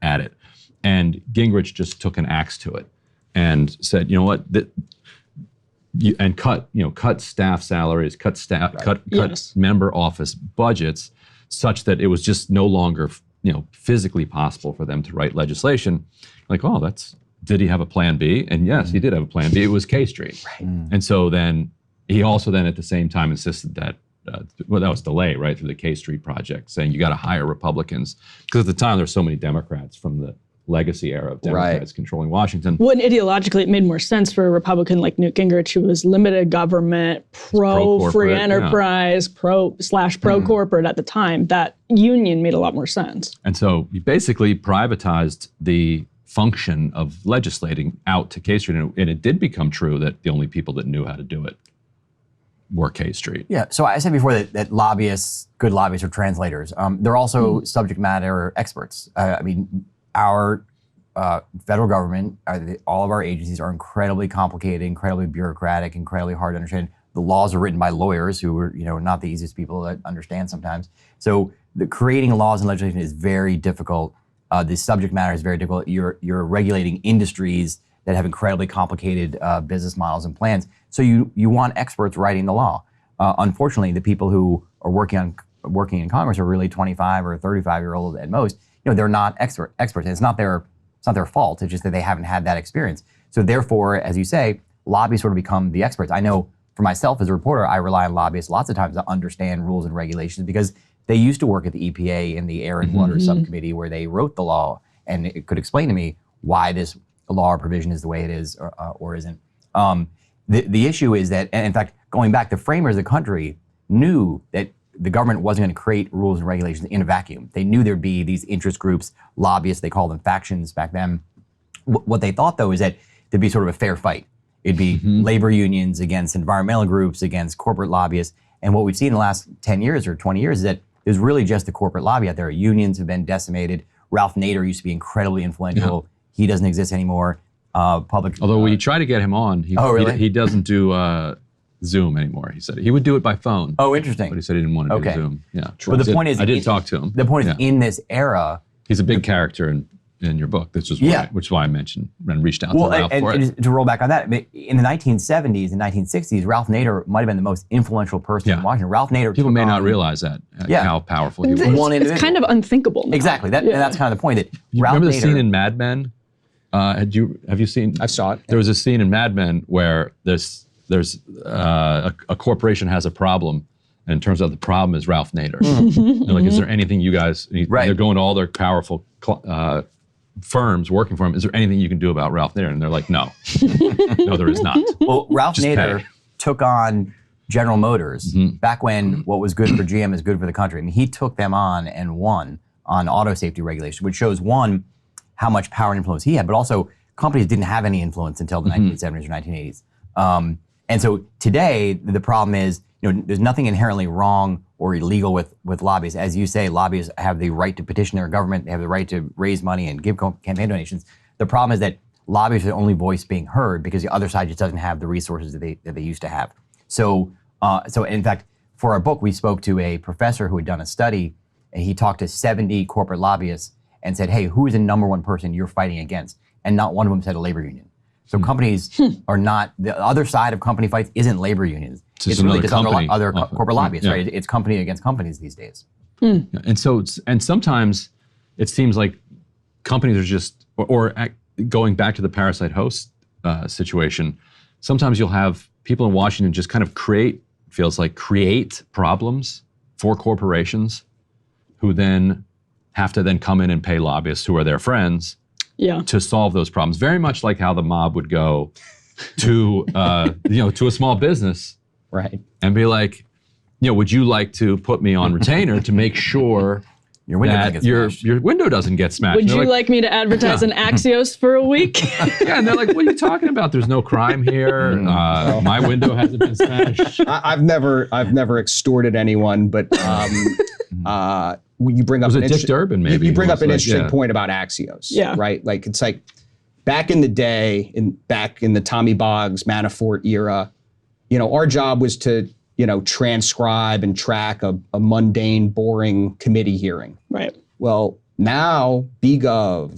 at it. And Gingrich just took an axe to it and said, you know what, cut staff salaries, cut member office budgets, such that it was just no longer physically possible for them to write legislation. Like, oh, did he have a plan B? And yes, he did have a plan B. It was K Street. Right. And so then he also at the same time insisted that, that was delay, right, through the K Street project, saying you got to hire Republicans. Because at the time, there's so many Democrats from the legacy era of Democrats controlling Washington. Well, and ideologically, it made more sense for a Republican like Newt Gingrich, who was limited government, pro-free enterprise, pro-corporate at the time. That union made a lot more sense. And so he basically privatized the function of legislating out to K Street. And it did become true that the only people that knew how to do it were K Street. Yeah, so I said before that lobbyists, good lobbyists, are translators. They're also subject matter experts. I mean, our federal government, all of our agencies are incredibly complicated, incredibly bureaucratic, incredibly hard to understand. The laws are written by lawyers who are, not the easiest people to understand sometimes. So creating laws and legislation is very difficult. The subject matter is very difficult. You're regulating industries that have incredibly complicated business models and plans. So you want experts writing the law. Unfortunately, the people who are working in Congress are really 25 or 35-year-old at most. They're not experts. And it's not their fault. It's just that they haven't had that experience. So therefore, as you say, lobbyists sort of become the experts. I know for myself as a reporter, I rely on lobbyists lots of times to understand rules and regulations because they used to work at the EPA in the Air and Water Subcommittee where they wrote the law, and it could explain to me why this law or provision is the way it is or isn't. The issue is that, and in fact, going back, the framers of the country knew that the government wasn't going to create rules and regulations in a vacuum. They knew there'd be these interest groups, lobbyists, they called them factions back then. What they thought, though, is that there'd be sort of a fair fight. It'd be labor unions against environmental groups, against corporate lobbyists. And what we've seen in the last 10 years or 20 years is that there's really just the corporate lobby out there. Unions have been decimated. Ralph Nader used to be incredibly influential. He doesn't exist anymore. Although we try to get him on, he doesn't do Zoom anymore. He said he would do it by phone. Oh, interesting. But he said he didn't want to do Zoom. Yeah. But the point is, I did talk to him. The point is, in this era, he's a big character in your book. This is which is why I mentioned and reached out to Ralph for it. And to roll back on that, in the 1970s and 1960s, Ralph Nader might have been the most influential person in Washington. Ralph Nader. People may not realize that how powerful he was. It's kind of unthinkable now. Exactly. And that's kind of the point. That Ralph remember the Nader, scene in Mad Men? Have you seen? I saw it. There was a scene in Mad Men where there's a corporation has a problem, and it turns out the problem is Ralph Nader. They're like, is there anything you guys? They're going to all their powerful firms working for him. Is there anything you can do about Ralph Nader? And they're like, no, no, there is not. Well, Ralph Just Nader pay. took on General Motors back when what was good for GM is good for the country. I mean, he took them on and won on auto safety regulation, which shows one, how much power and influence he had, but also companies didn't have any influence until the 1970s or 1980s. And so today, the problem is, there's nothing inherently wrong or illegal with lobbyists. As you say, lobbyists have the right to petition their government. They have the right to raise money and give campaign donations. The problem is that lobbyists are the only voice being heard because the other side just doesn't have the resources that they used to have. So in fact, for our book, we spoke to a professor who had done a study, and he talked to 70 corporate lobbyists and said, hey, who is the number one person you're fighting against? And not one of them said a labor union. So companies are not, the other side of company fights isn't labor unions. It's really just other corporate lobbyists, right? It's company against companies these days. Yeah. And sometimes it seems like companies are just, or going back to the parasite host situation, sometimes you'll have people in Washington just kind of create problems for corporations who then have to then come in and pay lobbyists who are their friends to solve those problems. Very much like how the mob would go to to a small business, right, and be like, would you like to put me on retainer to make sure your window doesn't get smashed? Would you like me to advertise an Axios for a week? Yeah, and they're like, what are you talking about? There's no crime here. My window hasn't been smashed. I've never extorted anyone, but you bring up Dick Durbin, maybe. You bring up an interesting point about Axios, right? Like, it's like back in the day, back in the Tommy Boggs Manafort era, our job was to transcribe and track a mundane, boring committee hearing. Right. Well, now BGov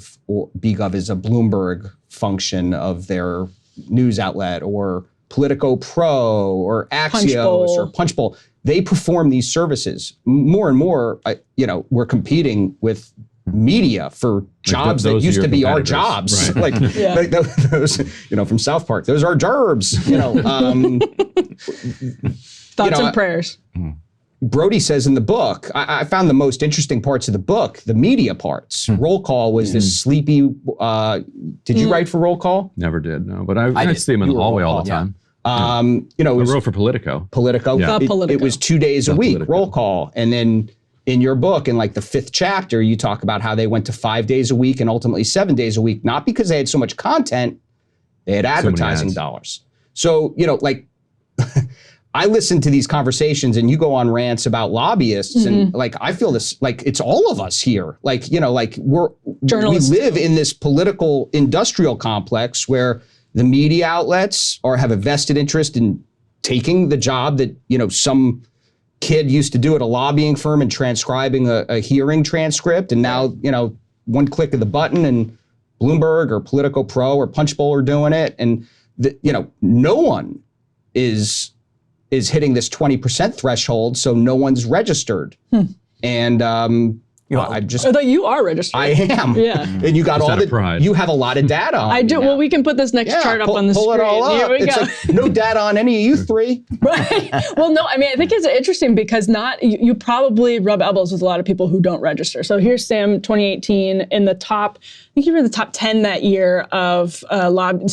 is a Bloomberg function of their news outlet, or Politico Pro, or Axios, or Punchbowl. They perform these services more and more. We're competing with media for jobs that used to be our jobs, right. like those, from South Park. Those are gerbs. Thoughts and prayers. Brody says in the book, I found the most interesting parts of the book, the media parts. Roll Call was this sleepy. Did you write for Roll Call? Never did, no. But I see him in the hallway all the time. I wrote for Politico. It was 2 days a week, Roll Call. And then in your book, in like the 5th chapter, you talk about how they went to 5 days a week and ultimately 7 days a week, not because they had so much content, they had advertising dollars. So, I listen to these conversations and you go on rants about lobbyists and like, I feel this, like it's all of us here. Like, we live in this political industrial complex where the media outlets have a vested interest in taking the job that, some kid used to do at a lobbying firm and transcribing a hearing transcript. And now, one click of the button and Bloomberg or Politico Pro or Punchbowl are doing it. And, no one is hitting this 20% threshold, so no one's registered. And, I just, Although you are registered. I am. Yeah. And you got Just all out of pride. you have a lot of data on I do. you now. Well, we can put this next chart up on the pull screen. it all Here up. we It's go. like, no data on any of you three. Right. Well, no, I mean, I think it's interesting because you probably rub elbows with a lot of people who don't register. So here's Sam, 2018, in the top, I think you were in the top 10 that year of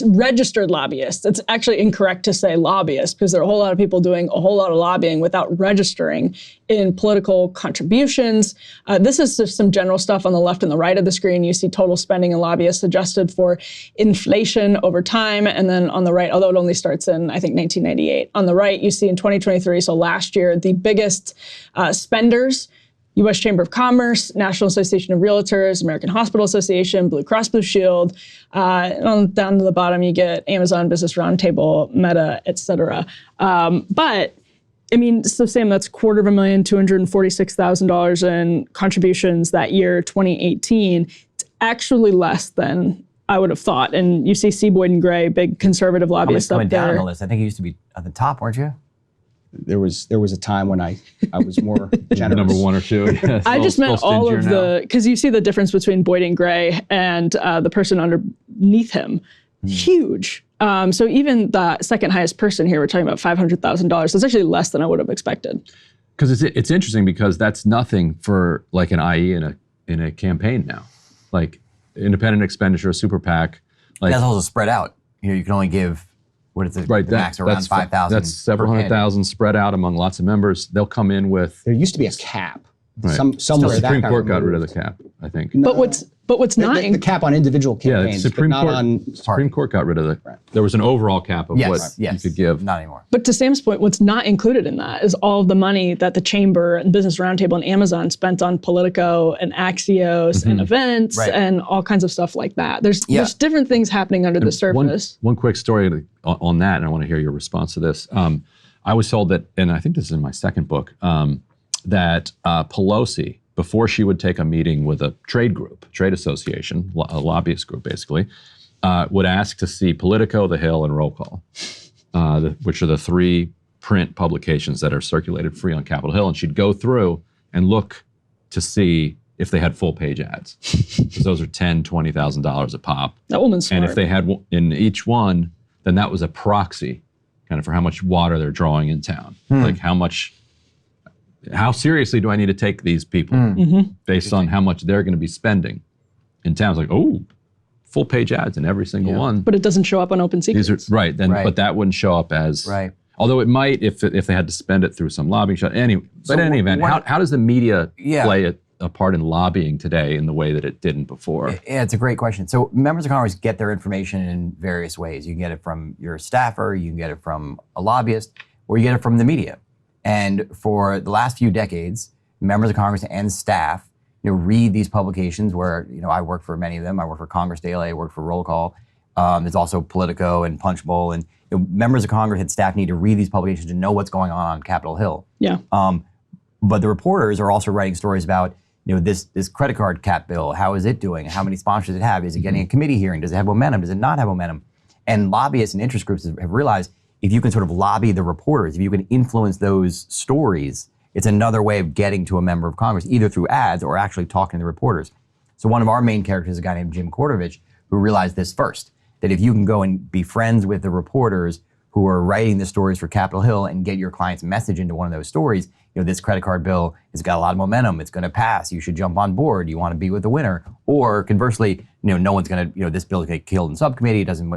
registered lobbyists. It's actually incorrect to say lobbyists because there are a whole lot of people doing a whole lot of lobbying without registering in political contributions. This is just some general stuff on the left and the right of the screen. You see total spending and lobbyists adjusted for inflation over time. And then on the right, although it only starts in, I think, 1998. On the right, you see in 2023, so last year, the biggest spenders, U.S. Chamber of Commerce, National Association of Realtors, American Hospital Association, Blue Cross Blue Shield. And on down to the bottom, you get Amazon, Business Roundtable, Meta, et cetera. But I mean, so Sam, that's $246,000 in contributions that year, 2018. It's actually less than I would have thought. And you see C. Boyd and Gray, big conservative lobbyists up Coming down there. the list. I think you used to be at the top, weren't you? There was a time when I was more generous. Number 1 or 2. Yeah, I just meant all of the. because you see the difference between Boyd and Gray and the person underneath him. Huge. So even the second highest person here, we're talking about $500,000. That's actually less than I would have expected. Because it's interesting because that's nothing for like an IE in a campaign now. Like independent expenditure, super PAC. Like That's also spread out. You can only give, what is it? right, the max around 5,000. That's several per hundred candidate. thousand spread out among lots of members. They'll come in with. There used to be a cap. Right. Somewhere The Supreme that Court got rid of the cap, I think. But what's not the cap on individual Yeah, the campaigns, Supreme but not Court. on. Supreme Court got rid of the. There was an overall cap of what you could give. Not anymore. But to Sam's point, what's not included in that is all of the money that the Chamber and Business Roundtable and Amazon spent on Politico and Axios and events and all kinds of stuff like that. There's different things happening under the surface. One quick story on that, and I want to hear your response to this. I was told that, and I think this is in my second book, that Pelosi, before she would take a meeting with a trade association, a lobbyist group basically, would ask to see Politico, The Hill, and Roll Call, which are the 3 print publications that are circulated free on Capitol Hill. And she'd go through and look to see if they had full page ads. Because those are $10,000, $20,000 a pop. That woman's smart. And if they had in each one, then that was a proxy kind of for how much water they're drawing in town. Like how seriously do I need to take these people based on how much they're going to be spending in town? It's like, oh, full page ads in every single one. But it doesn't show up on Open Secrets. These are right then, but that wouldn't show up as Although it might if they had to spend it through some lobbying shot. Anyway, but in any event, how does the media play a part in lobbying today in the way that it didn't before? Yeah, it's a great question. So members of Congress get their information in various ways. You can get it from your staffer, you can get it from a lobbyist, or you get it from the media. And for the last few decades, members of Congress and staff, read these publications where, I work for many of them. I work for Congress Daily, I work for Roll Call. There's also Politico and Punchbowl. And members of Congress and staff need to read these publications to know what's going on Capitol Hill. Yeah. But the reporters are also writing stories about, this credit card cap bill. How is it doing? How many sponsors does it have? Is it getting a committee hearing? Does it have momentum? Does it not have momentum? And lobbyists and interest groups have realized if you can sort of lobby the reporters, if you can influence those stories, it's another way of getting to a member of Congress, either through ads or actually talking to the reporters. So one of our main characters is a guy named Jim Kortovich, who realized this first, that if you can go and be friends with the reporters who are writing the stories for Capitol Hill and get your client's message into one of those stories, this credit card bill has got a lot of momentum, it's gonna pass, you should jump on board, you wanna be with the winner. Or conversely, no one's gonna, this bill is gonna get killed in subcommittee, it doesn't,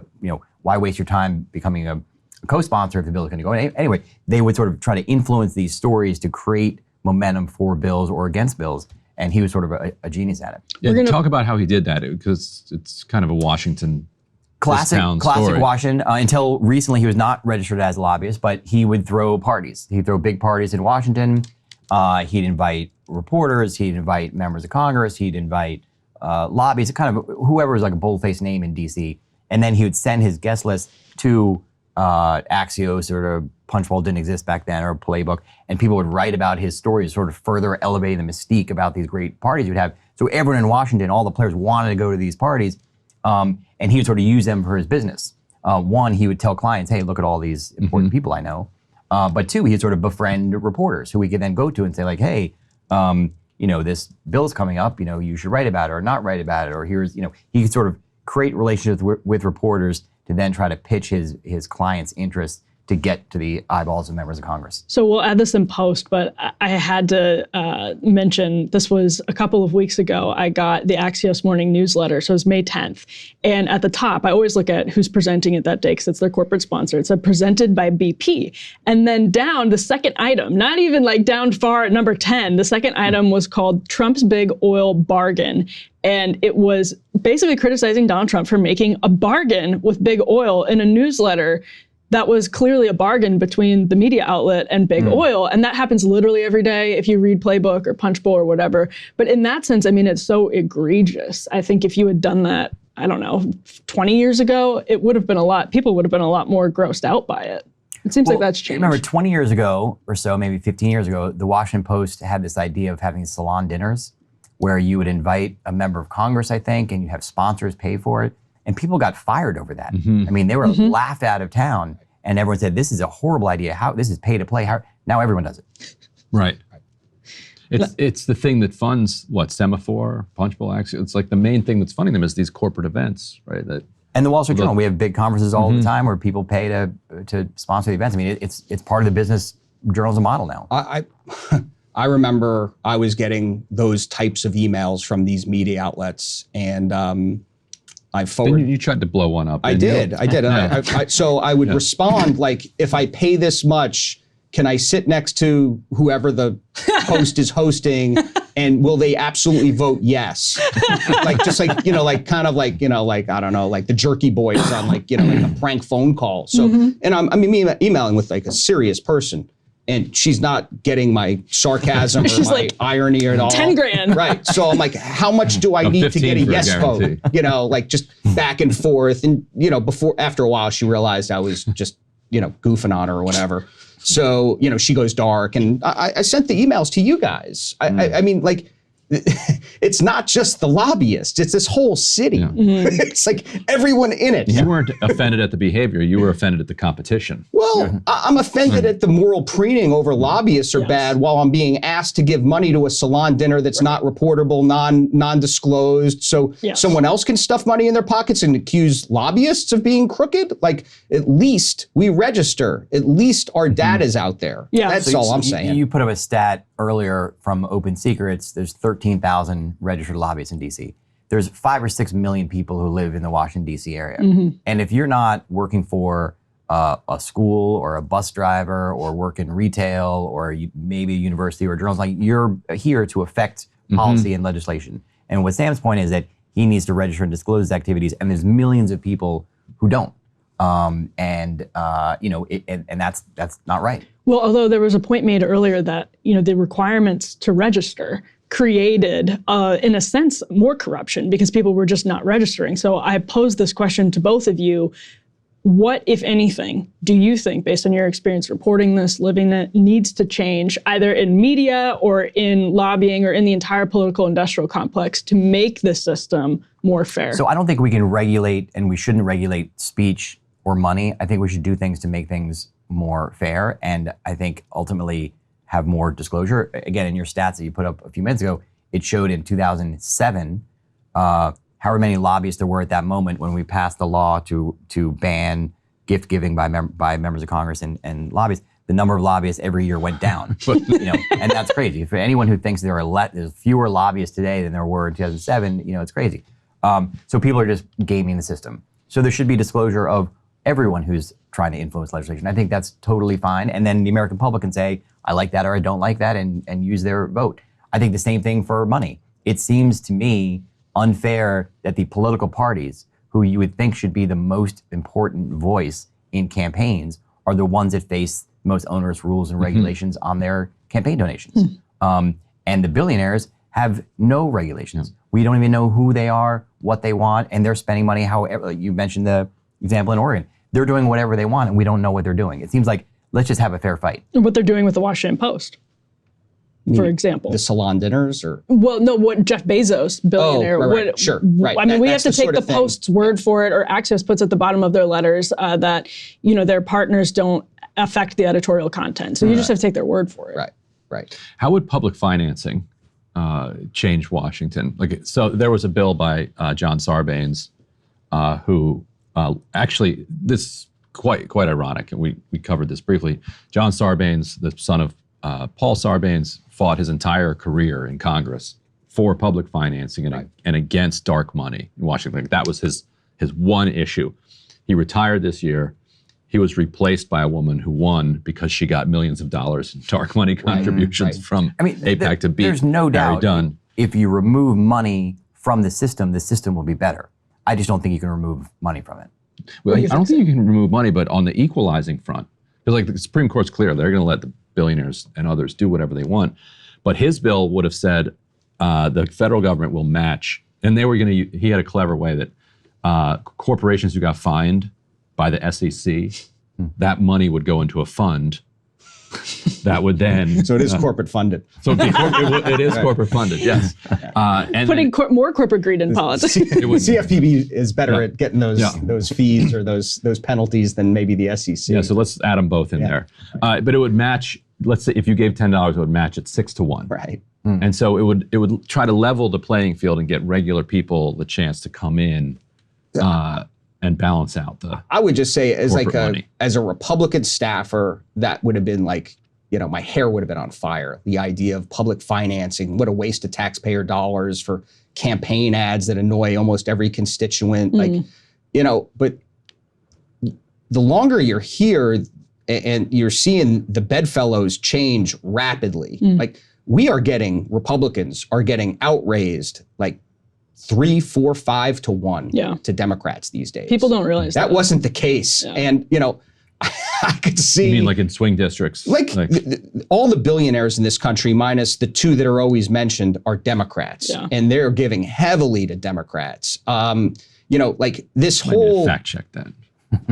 why waste your time becoming a co-sponsor if the bill is going to go. Anyway, they would sort of try to influence these stories to create momentum for bills or against bills. And he was sort of a genius at it. Yeah, talk about how he did that, because it's kind of a Washington classic story. Washington. Until recently, he was not registered as a lobbyist, but he would throw parties. He'd throw big parties in Washington. He'd invite reporters. He'd invite members of Congress. He'd invite lobbyists, kind of whoever was like a bold-faced name in D.C. And then he would send his guest list to Axios or Punchbowl didn't exist back then, or Playbook, and people would write about his stories, sort of further elevating the mystique about these great parties you'd have. So everyone in Washington, all the players wanted to go to these parties, and he would sort of use them for his business. One, he would tell clients, hey, look at all these important people I know. But two, he'd sort of befriend reporters who we could then go to and say like, hey, this bill's coming up, you should write about it or not write about it, or here's, he could sort of create relationships with reporters to then try to pitch his client's interests to get to the eyeballs of members of Congress. So we'll add this in post, but I had to mention, this was a couple of weeks ago, I got the Axios morning newsletter, so it was May 10th. And at the top, I always look at who's presenting it that day because it's their corporate sponsor. It said presented by BP. And then down, the second item, not even like down far at number 10, the second item was called Trump's Big Oil Bargain. And it was basically criticizing Donald Trump for making a bargain with big oil in a newsletter that was clearly a bargain between the media outlet and big oil. And that happens literally every day if you read Playbook or Punchbowl or whatever. But in that sense, I mean, it's so egregious. I think if you had done that, I don't know, 20 years ago, people would have been a lot more grossed out by it. It seems like that's changed. Remember, 20 years ago or so, maybe 15 years ago, the Washington Post had this idea of having salon dinners where you would invite a member of Congress, I think, and you have sponsors pay for it. And people got fired over that. I mean, they were laughed out of town, and everyone said, this is a horrible idea. How this is pay to play. Now everyone does it. Right. It's the thing that funds Semaphore, Punchbowl, Axios. It's like the main thing that's funding them is these corporate events, right? And the Wall Street Journal, we have big conferences all the time where people pay to sponsor the events. I mean, it's part of the business journalism model now. I remember I was getting those types of emails from these media outlets, and I forwarded. You tried to blow one up. I did. So I would respond like, if I pay this much, can I sit next to whoever the host is hosting, and will they absolutely vote yes? I don't know, like the Jerky Boys on like a prank phone call. So, and I'm emailing with like a serious person, and she's not getting my sarcasm or my irony at all. 10 grand. Right. So I'm like, how much do I need to get a yes vote? Like just back and forth. And, after a while, she realized I was just, goofing on her or whatever. So, she goes dark. And I sent the emails to you guys. I mean, like, it's not just the lobbyists, it's this whole city. Yeah. It's like everyone in it. You weren't offended at the behavior, you were offended at the competition. Well, I'm offended at the moral preening over lobbyists are bad while I'm being asked to give money to a salon dinner that's not reportable, non-disclosed, so someone else can stuff money in their pockets and accuse lobbyists of being crooked. Like, at least we register, at least our data's out there. Yeah. That's all I'm saying. You put up a stat earlier from Open Secrets. There's 13,000 registered lobbyists in DC. There's 5 or 6 million people who live in the Washington, DC area. And if you're not working for a school or a bus driver or work in retail or maybe a university or journals, like, you're here to affect policy and legislation. And what Sam's point is that he needs to register and disclose his activities, and there's millions of people who don't. And that's not right. Well, although there was a point made earlier that, the requirements to register created, in a sense, more corruption because people were just not registering. So I posed this question to both of you. What, if anything, do you think, based on your experience reporting this, living it, needs to change either in media or in lobbying or in the entire political industrial complex to make the system more fair? So I don't think we can regulate, and we shouldn't regulate speech or money. I think we should do things to make things more fair, and I think ultimately have more disclosure. Again, in your stats that you put up a few minutes ago, it showed in 2007 however many lobbyists there were at that moment when we passed the law to ban gift giving by members of Congress and lobbyists. The number of lobbyists every year went down, and that's crazy. For anyone who thinks there's fewer lobbyists today than there were in 2007, it's crazy. So people are just gaming the system. So there should be disclosure of everyone who's trying to influence legislation. I think that's totally fine. And then the American public can say, I like that or I don't like that, and use their vote. I think the same thing for money. It seems to me unfair that the political parties, who you would think should be the most important voice in campaigns, are the ones that face the most onerous rules and regulations on their campaign donations. And the billionaires have no regulations. We don't even know who they are, what they want, and they're spending money however. You mentioned the example in Oregon. They're doing whatever they want, and we don't know what they're doing. It seems like, let's just have a fair fight. What they're doing with the Washington Post, for example. The salon dinners, or? Well, no, what Jeff Bezos, billionaire. Right. Sure, right. I mean, we have to take the Post's word for it, or Axios puts at the bottom of their letters that, their partners don't affect the editorial content. So you just have to take their word for it. Right. How would public financing change Washington. So there was a bill by John Sarbanes, who actually, this is quite ironic, and we covered this briefly. John Sarbanes, the son of Paul Sarbanes, fought his entire career in Congress for public financing and against dark money in Washington. That was his one issue. He retired this year. He was replaced by a woman who won because she got millions of dollars in dark money contributions from AIPAC to beat there's no Harry doubt Dunn. if you remove money from the system will be better. I just don't think you can remove money from it. Well, I don't think you can remove money, but on the equalizing front, because the Supreme Court's clear, they're going to let the billionaires and others do whatever they want. But his bill would have said the federal government will match, and they were going to. He had a clever way that corporations who got fined by the SEC, that money would go into a fund that would then. So it is corporate funded. So it is corporate funded, yes. And Putting more corporate greed in politics. CFPB is better at getting those fees or those penalties than maybe the SEC. Yeah, so let's add them both in there. But it would match. Let's say if you gave $10, it would match at 6 to 1. Right. And so it would try to level the playing field and get regular people the chance to come in and balance out the. I would just say as a Republican staffer, that would have been like, my hair would have been on fire. The idea of public financing, what a waste of taxpayer dollars for campaign ads that annoy almost every constituent. But the longer you're here and you're seeing the bedfellows change rapidly, Republicans are getting outraised like 3, 4, 5 to 1 to Democrats these days. People don't realize that. That wasn't the case. Yeah. And, I could see. You mean like in swing districts? All the billionaires in this country, minus the 2 that are always mentioned, are Democrats. Yeah. And they're giving heavily to Democrats. This whole. Fact check that.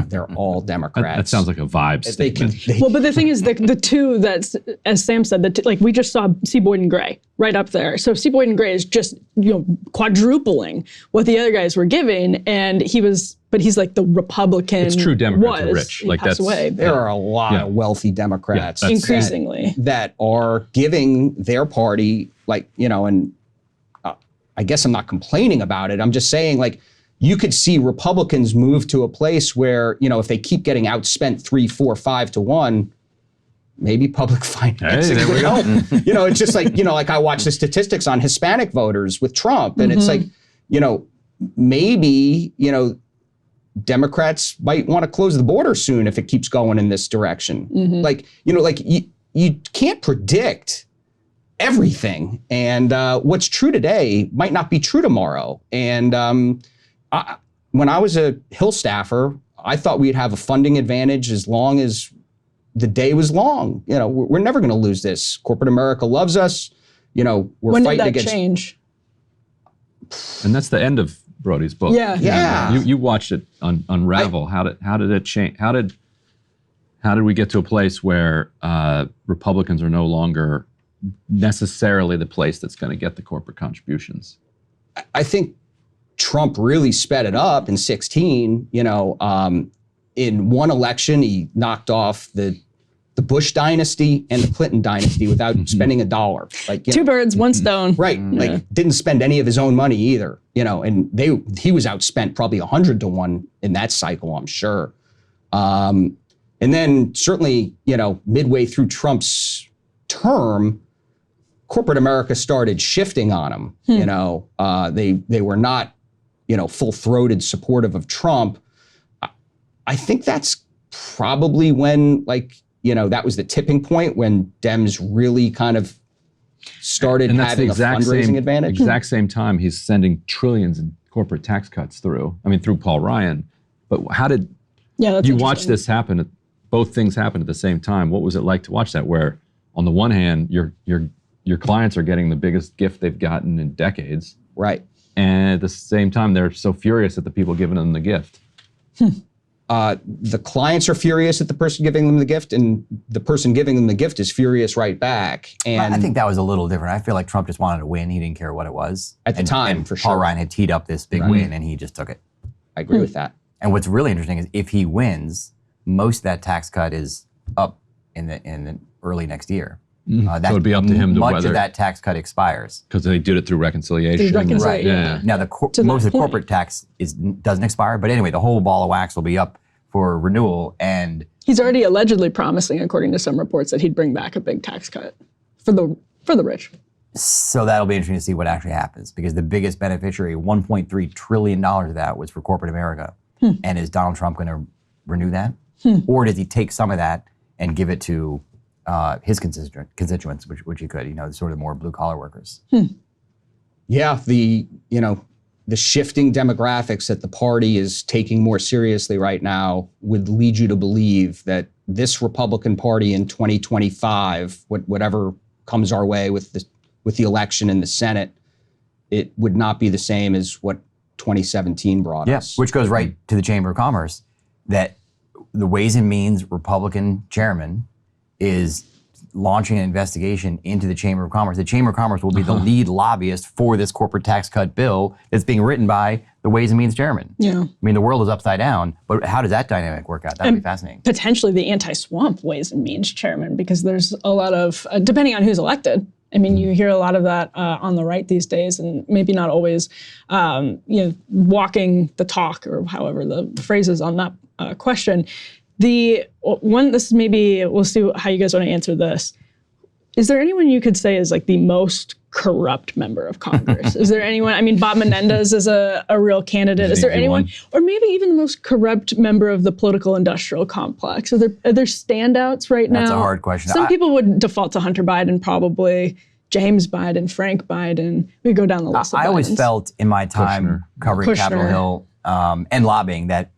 They're all Democrats. That sounds like a vibe statement. Well, but the thing is, the 2 that's, as Sam said, we just saw C. Boyd and Gray right up there. So C. Boyd and Gray is just quadrupling what the other guys were giving, and he's like the Republican. It's true, Democrats are rich. He passed away. There are a lot of wealthy Democrats, increasingly, that are giving their party and I guess I'm not complaining about it. I'm just saying you could see Republicans move to a place where, if they keep getting outspent 3, 4, 5 to 1, maybe public financing would help. It's just I watch the statistics on Hispanic voters with Trump, and it's maybe, Democrats might want to close the border soon if it keeps going in this direction. You can't predict everything, and what's true today might not be true tomorrow. And when I was a Hill staffer, I thought we'd have a funding advantage as long as the day was long. We're never going to lose this. Corporate America loves us. We're when fighting did that against. Change? And that's the end of Brody's book. Yeah. You watched it unravel. How did it change? How did we get to a place where Republicans are no longer necessarily the place that's going to get the corporate contributions? I think Trump really sped it up in 2016. In one election, he knocked off the Bush dynasty and the Clinton dynasty without spending a dollar. 2 birds, 1 stone. Right. Didn't spend any of his own money either. And he was outspent probably 100 to 1 in that cycle, I'm sure. And then certainly, midway through Trump's term, corporate America started shifting on him. They were not, full-throated supportive of Trump. I think that's probably when, that was the tipping point when Dems really kind of started having a fundraising advantage. Exact same time he's sending trillions in corporate tax cuts through Paul Ryan. But how did you watch this happen? Both things happened at the same time. What was it like to watch that? Where on the one hand, your clients are getting the biggest gift they've gotten in decades. Right. And at the same time, they're so furious at the people giving them the gift. The clients are furious at the person giving them the gift, and the person giving them the gift is furious right back. And I think that was a little different. I feel like Trump just wanted to win. He didn't care what it was. At the time, and for sure. Paul Ryan had teed up this big win, and he just took it. I agree with that. And what's really interesting is if he wins, most of that tax cut is up in the early next year. So it'd be up to him to much whether, of that tax cut expires. because they did it through reconciliation. Right. Yeah. Now, most of the corporate tax doesn't expire, but anyway, the whole ball of wax will be up for renewal. And he's already allegedly promising, according to some reports, that he'd bring back a big tax cut for the rich. so that'll be interesting to see what actually happens, because the biggest beneficiary, $1.3 trillion of that, was for corporate America. And is Donald Trump going to renew that? Or does he take some of that and give it to his constituents, which he could, sort of more blue collar workers? Yeah, the shifting demographics that the party is taking more seriously right now would lead you to believe that this Republican Party in 2025, whatever comes our way with the election in the Senate, it would not be the same as what 2017 brought us. Which goes right to the Chamber of Commerce, that the Ways and Means Republican chairman is launching an investigation into the Chamber of Commerce. The Chamber of Commerce will be the lead lobbyist for this corporate tax cut bill that's being written by the Ways and Means chairman. Yeah. I mean, the world is upside down, but how does that dynamic work out? That would be fascinating. Potentially the anti-swamp Ways and Means chairman, because there's a lot of, depending on who's elected, I mean, you hear a lot of that on the right these days, and maybe not always, walking the talk, or however the phrase is on that question. The one, this is maybe, we'll see how you guys want to answer this. Is there anyone you could say is like the most corrupt member of Congress? Is there anyone? I mean, Bob Menendez is a real candidate. Is there anyone, or maybe even the most corrupt member of the political industrial complex? Are there standouts right now? That's a hard question. Some people would default to Hunter Biden, probably James Biden, Frank Biden. We go down the list. I always felt in my time covering Capitol Hill and lobbying that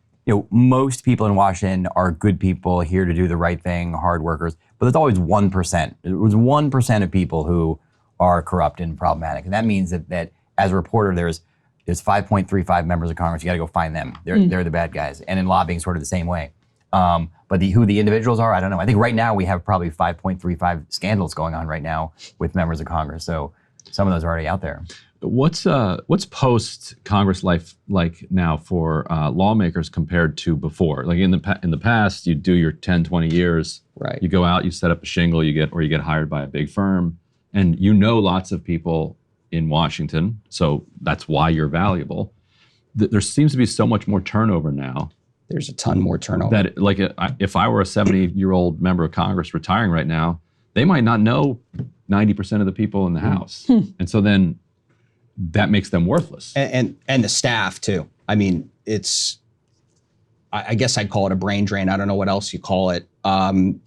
most people in Washington are good people here to do the right thing, hard workers. But there's always 1%. It was 1% of people who are corrupt and problematic, and that means that as a reporter, there's 5.35 members of Congress. You got to go find them. They're the bad guys, and in lobbying, sort of the same way. But who the individuals are, I don't know. I think right now we have probably 5.35 scandals going on right now with members of Congress. So some of those are already out there. What's post-Congress life like now for lawmakers compared to before? Like in the past, you do your 10, 20 years. Right. You go out, you set up a shingle, you get hired by a big firm, and lots of people in Washington, so that's why you're valuable. There seems to be so much more turnover now. There's a ton more turnover. That if I were a 70-year-old member of Congress retiring right now, they might not know 90% of the people in the House, and so then that makes them worthless. And the staff too. I mean, I guess I'd call it a brain drain. I don't know what else you call it. 20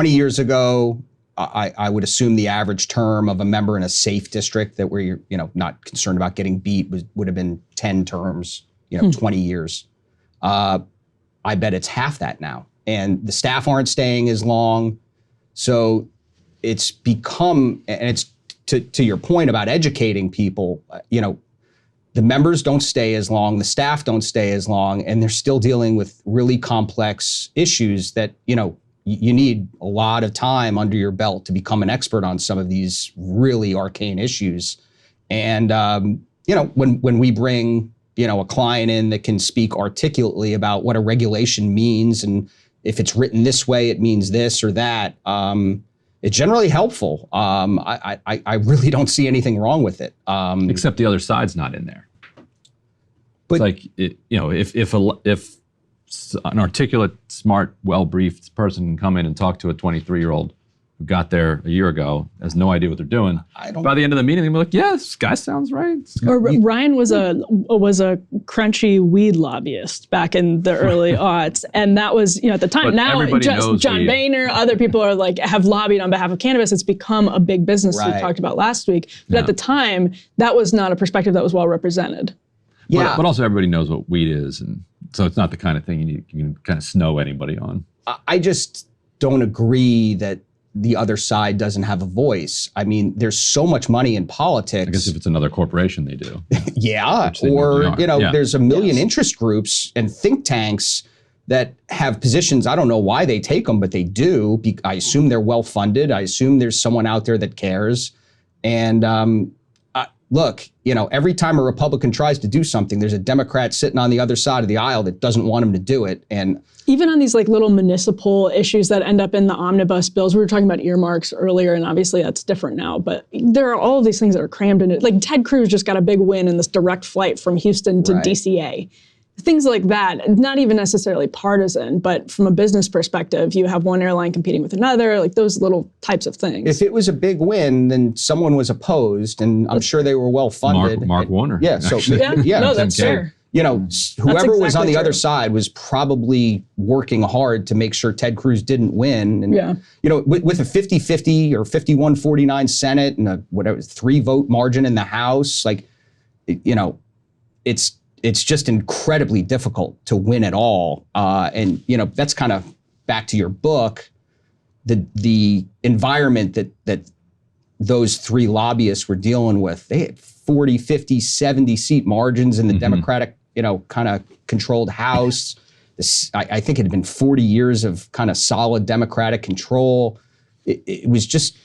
years ago, I would assume the average term of a member in a safe district that where you're, not concerned about getting beat would have been 10 terms, 20 years. I bet it's half that now. And the staff aren't staying as long. So it's become, and it's to your point about educating people, the members don't stay as long, the staff don't stay as long, and they're still dealing with really complex issues that, you need a lot of time under your belt to become an expert on some of these really arcane issues. And, when we bring, a client in that can speak articulately about what a regulation means, and if it's written this way, it means this or that, it's generally helpful. I really don't see anything wrong with it. Except the other side's not in there. But it's like, if an articulate, smart, well-briefed person can come in and talk to a 23-year-old who got there a year ago, has no idea what they're doing. By the end of the meeting, they'll be like, yeah, this guy sounds right. Or Ryan was a crunchy weed lobbyist back in the early aughts. And that was, at the time. But now, just John Boehner, other people are have lobbied on behalf of cannabis. It's become a big business we talked about last week. But at the time, that was not a perspective that was well represented. Yeah. But also everybody knows what weed is. And so it's not the kind of thing you can kind of snow anybody on. I just don't agree that the other side doesn't have a voice. I mean, there's so much money in politics. I guess if it's another corporation, they do. Yeah, or there's a million interest groups and think tanks that have positions. I don't know why they take them, but they do. I assume they're well funded. I assume there's someone out there that cares. And look, every time a Republican tries to do something, there's a Democrat sitting on the other side of the aisle that doesn't want him to do it. And even on these like little municipal issues that end up in the omnibus bills, we were talking about earmarks earlier, and obviously that's different now, but there are all of these things that are crammed in it. Like Ted Cruz just got a big win in this direct flight from Houston to DCA. Things like that, not even necessarily partisan, but from a business perspective, you have one airline competing with another, like those little types of things. If it was a big win, then someone was opposed, and I'm sure they were well funded. Mark Warner. Yeah, so no, that's fair. Whoever was on the other side was probably working hard to make sure Ted Cruz didn't win. And, with a 50-50 or 51-49 Senate and a 3-vote margin in the House, it's just incredibly difficult to win at all. And that's kind of back to your book, the environment that those three lobbyists were dealing with. They had 40, 50, 70 seat margins in the Democratic, kind of controlled House. I think it had been 40 years of kind of solid Democratic control. It was just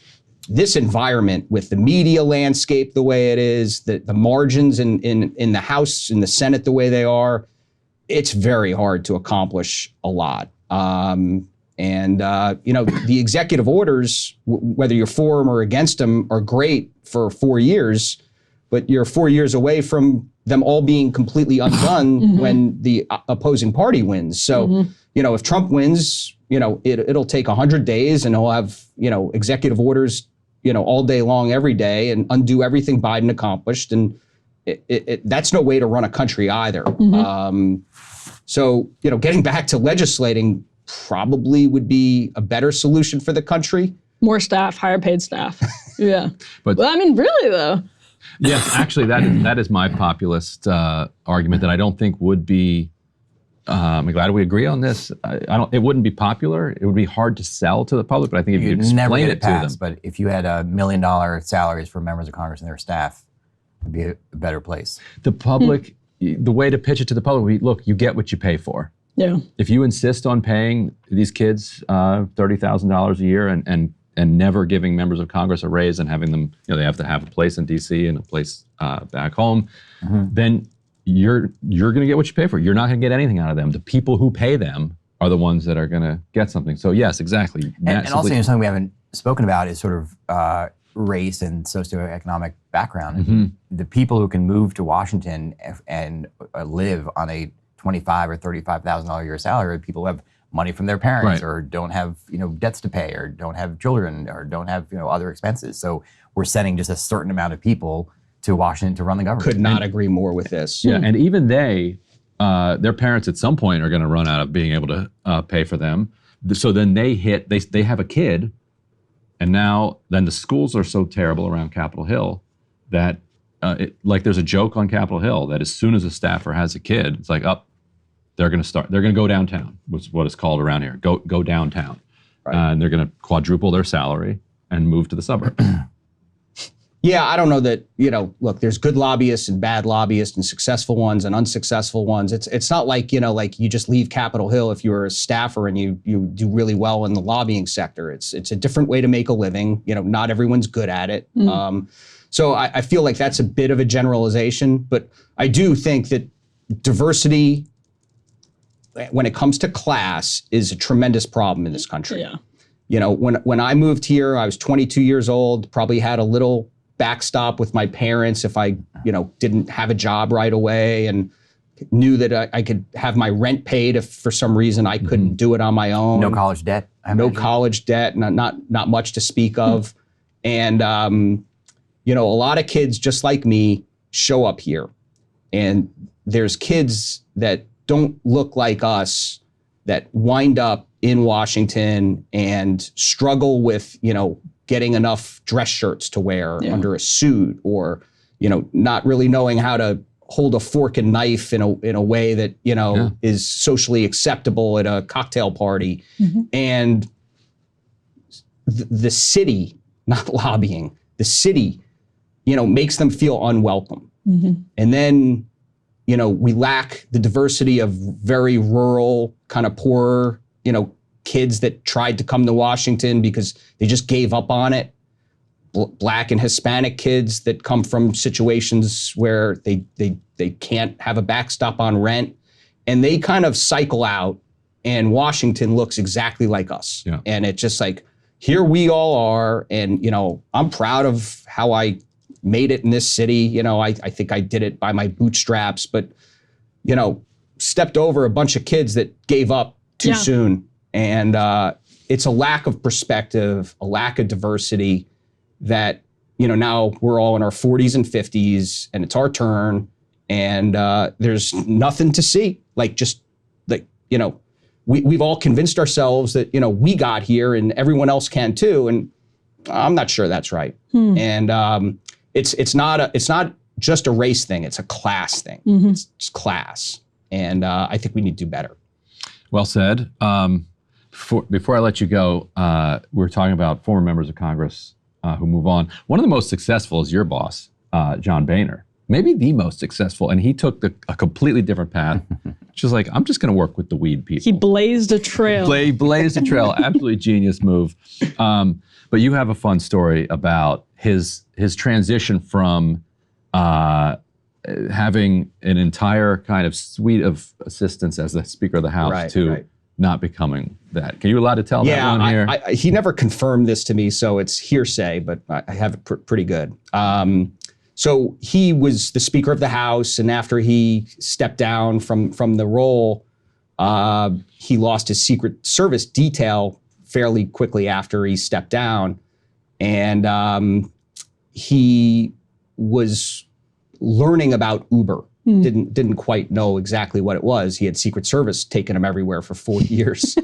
this environment with the media landscape the way it is, the margins in the House, in the Senate the way they are, it's very hard to accomplish a lot. The executive orders, whether you're for them or against them, are great for 4 years, but you're 4 years away from them all being completely undone when the opposing party wins. So, if Trump wins, it'll take 100 days and he'll have, executive orders, all day long, every day, and undo everything Biden accomplished. And that's no way to run a country either. So, getting back to legislating probably would be a better solution for the country. More staff, higher paid staff. Yeah. But really though. Yes, actually, that is my populist argument that I don't think would be. I'm glad we agree on this. It wouldn't be popular. It would be hard to sell to the public, but I think if you explain it to them. But if you had $1 million salaries for members of Congress and their staff, it'd be a better place. The public, the way to pitch it to the public would be, look, you get what you pay for. Yeah. If you insist on paying these kids $30,000 a year and never giving members of Congress a raise and having them, they have to have a place in D.C. and a place back home, then you're going to get what you pay for. You're not going to get anything out of them. The people who pay them are the ones that are going to get something. So yes, exactly. And also something we haven't spoken about is sort of race and socioeconomic background. The people who can move to Washington and live on a $25,000 or $35,000 a year salary, people who have money from their parents, or don't have debts to pay, or don't have children, or don't have other expenses. So we're sending just a certain amount of people to Washington to run the government. Could not agree more with this. Yeah, and even their parents at some point are going to run out of being able to pay for them. So then they have a kid, and then the schools are so terrible around Capitol Hill that there's a joke on Capitol Hill that as soon as a staffer has a kid, it's like, they're going to go downtown, which is what it's called around here. Go downtown. And they're going to quadruple their salary and move to the suburbs. Yeah, I don't know that, look, there's good lobbyists and bad lobbyists and successful ones and unsuccessful ones. It's not like, like you just leave Capitol Hill if you're a staffer and you do really well in the lobbying sector. It's a different way to make a living. Not everyone's good at it. So I feel like that's a bit of a generalization, but I do think that diversity when it comes to class is a tremendous problem in this country. Yeah. When I moved here, I was 22 years old, probably had a little backstop with my parents if I, didn't have a job right away, and knew that I could have my rent paid if for some reason I couldn't do it on my own. No college debt. College debt, not much to speak of. And, a lot of kids just like me show up here, and there's kids that don't look like us that wind up in Washington and struggle with, getting enough dress shirts to wear under a suit, or, not really knowing how to hold a fork and knife in a way that, is socially acceptable at a cocktail party. And the city, not lobbying, the city, makes them feel unwelcome. And then, we lack the diversity of very rural, kind of poor, kids that tried to come to Washington because they just gave up on it. Black and Hispanic kids that come from situations where they can't have a backstop on rent, and they kind of cycle out, and Washington looks exactly like us. Yeah. And it's just like, here we all are, and I'm proud of how I made it in this city. I think I did it by my bootstraps, but stepped over a bunch of kids that gave up too soon. And it's a lack of perspective, a lack of diversity that, now we're all in our 40s and 50s and it's our turn, and there's nothing to see. We've all convinced ourselves that, we got here and everyone else can too. And I'm not sure that's right. And it's not just a race thing. It's a class thing. It's just class. And I think we need to do better. Well said. Before I let you go, we're talking about former members of Congress who move on. One of the most successful is your boss, John Boehner. Maybe the most successful, and he took a completely different path. Just like, I'm just going to work with the weed people. He blazed a trail. Blazed a trail. Absolutely genius move. But you have a fun story about his transition from having an entire kind of suite of assistants as the Speaker of the House to not becoming that. Can you allowed to tell that one here? He never confirmed this to me, so it's hearsay, but I have it pretty good. So he was the Speaker of the House, and after he stepped down from the role, he lost his Secret Service detail fairly quickly after he stepped down. And he was learning about Uber. Didn't quite know exactly what it was. He had Secret Service taking him everywhere for 40 years.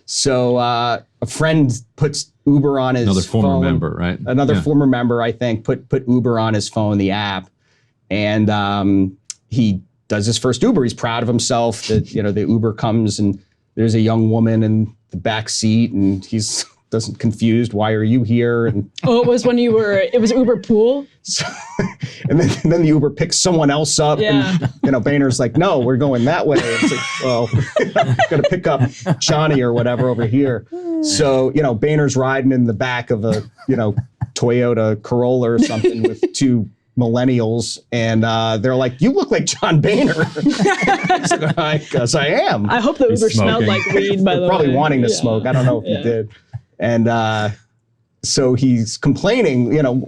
So a friend puts Uber on his phone. Another former member, right? Another former member, I think, put Uber on his phone, the app, and he does his first Uber. He's proud of himself that the Uber comes and there's a young woman in the back seat, and he's doesn't confused. Why are you here? And it was when it was Uber Pool. So, and then the Uber picks someone else up, and Boehner's like, no, we're going that way. It's like, well, I'm gonna pick up Johnny or whatever over here. So Boehner's riding in the back of a Toyota Corolla or something with two millennials, and they're like, you look like John Boehner. Because I am. I hope the Uber smelled like weed, by the way. Probably wanting to smoke. I don't know if he did. And so he's complaining, I'm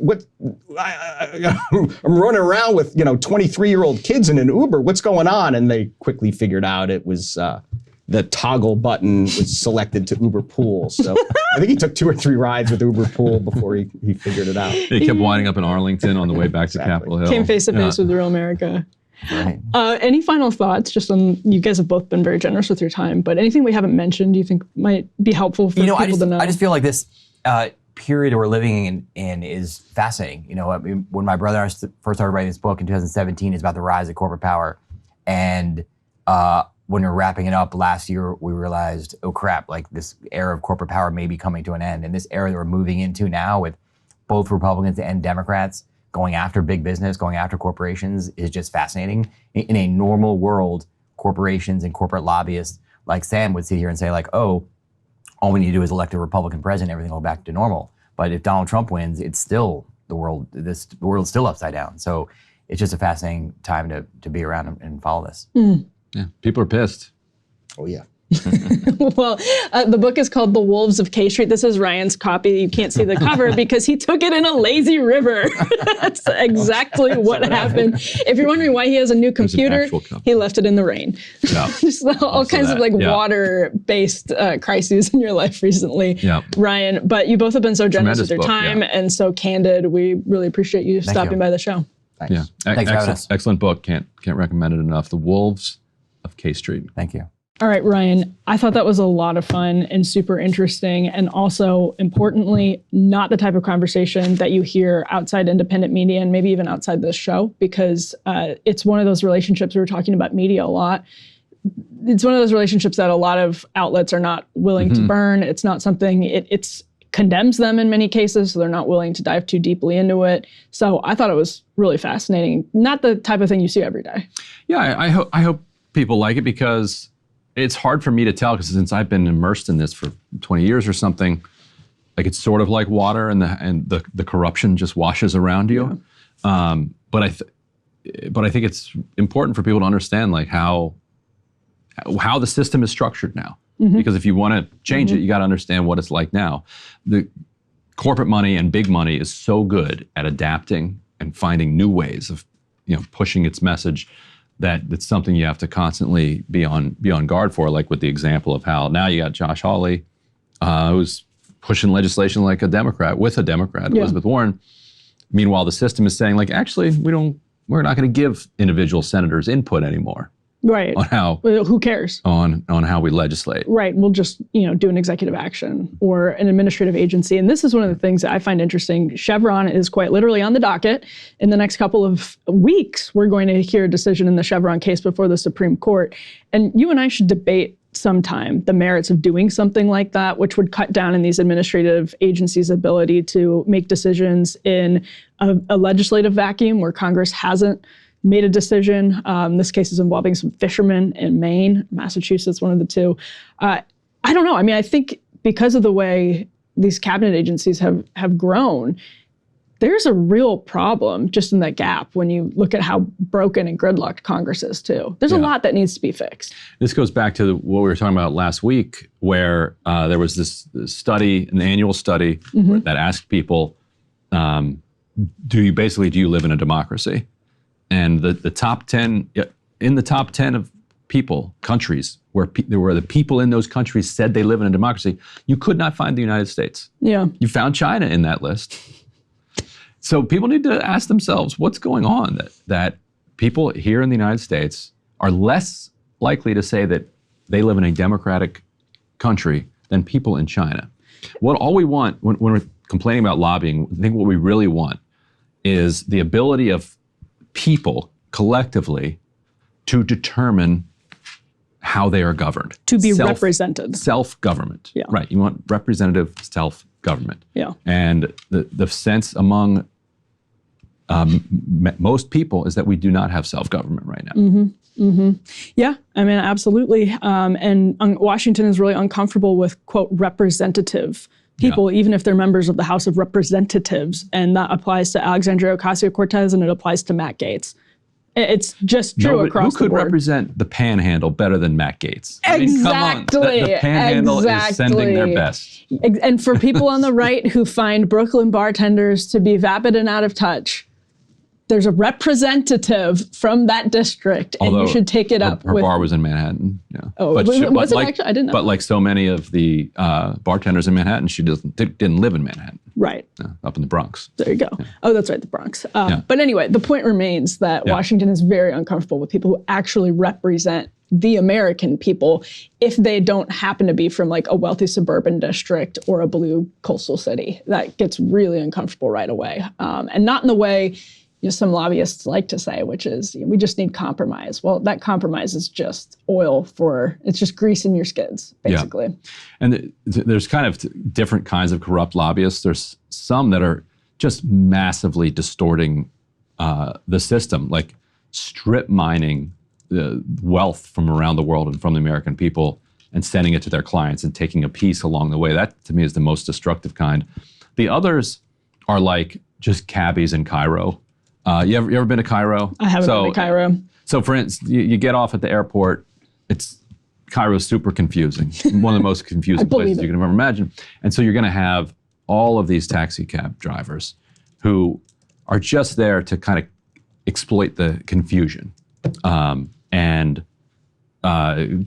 running around with, 23-year-old kids in an Uber. What's going on? And they quickly figured out it was the toggle button was selected to Uber Pool. So I think he took 2 or 3 rides with Uber Pool before he figured it out. He kept winding up in Arlington on the way back to Capitol Hill. Came face to face with real America. Right. Any final thoughts? Just on, you guys have both been very generous with your time, but anything we haven't mentioned do you think might be helpful for people to know? I just feel like this period we're living in is fascinating. When my brother and I first started writing this book in 2017, it's about the rise of corporate power. And when we were wrapping it up last year, we realized, oh crap, like this era of corporate power may be coming to an end. And this era that we're moving into now with both Republicans and Democrats going after big business, going after corporations is just fascinating. In a normal world, corporations and corporate lobbyists like Sam would sit here and say like, oh, all we need to do is elect a Republican president, everything will go back to normal. But if Donald Trump wins, it's still the world's still upside down. So it's just a fascinating time to be around and follow this. Yeah, people are pissed. Oh yeah. Well, the book is called The Wolves of K Street. This is Ryan's copy. You can't see the cover because he took it in a lazy river. That's exactly what happened. If you're wondering why he has a new computer, he left it in the rain. Yeah. Just all kinds of water-based crises in your life recently, Ryan. But you both have been so generous with your time and so candid. We really appreciate you stopping by the show. Thanks. Yeah, Thanks for having us. Excellent book. Can't recommend it enough. The Wolves of K Street. Thank you. All right, Ryan, I thought that was a lot of fun and super interesting, and also, importantly, not the type of conversation that you hear outside independent media and maybe even outside this show, because it's one of those relationships, we were talking about media a lot. It's one of those relationships that a lot of outlets are not willing to burn. It's not something, it condemns them in many cases, so they're not willing to dive too deeply into it. So I thought it was really fascinating. Not the type of thing you see every day. Yeah, I hope people like it, because it's hard for me to tell, because since I've been immersed in this for 20 years or something, like it's sort of like water, and the corruption just washes around you. But I think it's important for people to understand like how the system is structured now. Because if you want to change it, you got to understand what it's like now. The corporate money and big money is so good at adapting and finding new ways of, pushing its message, that it's something you have to constantly be on guard for. Like with the example of how now you got Josh Hawley, who's pushing legislation like a Democrat with a Democrat, Elizabeth Warren. Meanwhile, the system is saying like, actually, we're not going to give individual senators input anymore. Right. On how? Well, who cares? On how we legislate. Right. We'll just, do an executive action or an administrative agency. And this is one of the things that I find interesting. Chevron is quite literally on the docket. In the next couple of weeks, we're going to hear a decision in the Chevron case before the Supreme Court. And you and I should debate sometime the merits of doing something like that, which would cut down in these administrative agencies' ability to make decisions in a legislative vacuum where Congress hasn't made a decision. This case is involving some fishermen in Maine, Massachusetts, one of the two. I don't know. I mean, I think because of the way these cabinet agencies have grown, there's a real problem just in that gap when you look at how broken and gridlocked Congress is too. There's a lot that needs to be fixed. This goes back to what we were talking about last week, where there was this study, an annual study that asked people, do you live in a democracy? And the top 10, in the top 10 of countries where the people in those countries said they live in a democracy, you could not find the United States. Yeah. You found China in that list. So people need to ask themselves, what's going on that people here in the United States are less likely to say that they live in a democratic country than people in China? All we want, when we're complaining about lobbying, I think what we really want is the ability of people collectively to determine how they are governed. To be represented. Self-government. Yeah. Right. You want representative self-government. Yeah. And the sense among most people is that we do not have self-government right now. Yeah, I mean, absolutely. And Washington is really uncomfortable with, quote, representative people, even if they're members of the House of Representatives. And that applies to Alexandria Ocasio-Cortez and it applies to Matt Gaetz. It's just true across the board. Who could represent the Panhandle better than Matt Gaetz? Exactly. I mean, come on. The Panhandle is sending their best. And for people on the right who find Brooklyn bartenders to be vapid and out of touch, there's a representative from that district, and you should take it up. Her bar was in Manhattan. Yeah. Oh, was it actually? I didn't know. But like so many of the bartenders in Manhattan, she didn't live in Manhattan. Right. Up in the Bronx. There you go. Yeah. Oh, that's right, the Bronx. But anyway, the point remains that Washington is very uncomfortable with people who actually represent the American people if they don't happen to be from like a wealthy suburban district or a blue coastal city. That gets really uncomfortable right away. And not in the way some lobbyists like to say, which is we just need compromise. Well, that compromise is just it's just grease in your skids, basically. Yeah. And there's kind of different kinds of corrupt lobbyists. There's some that are just massively distorting the system, like strip mining the wealth from around the world and from the American people and sending it to their clients and taking a piece along the way. That, to me, is the most destructive kind. The others are like just cabbies in Cairo. You ever been to Cairo? I haven't been to Cairo. So for instance, you get off at the airport. Cairo's super confusing. One of the most confusing places you can ever imagine. And so you're going to have all of these taxi cab drivers who are just there to kind of exploit the confusion and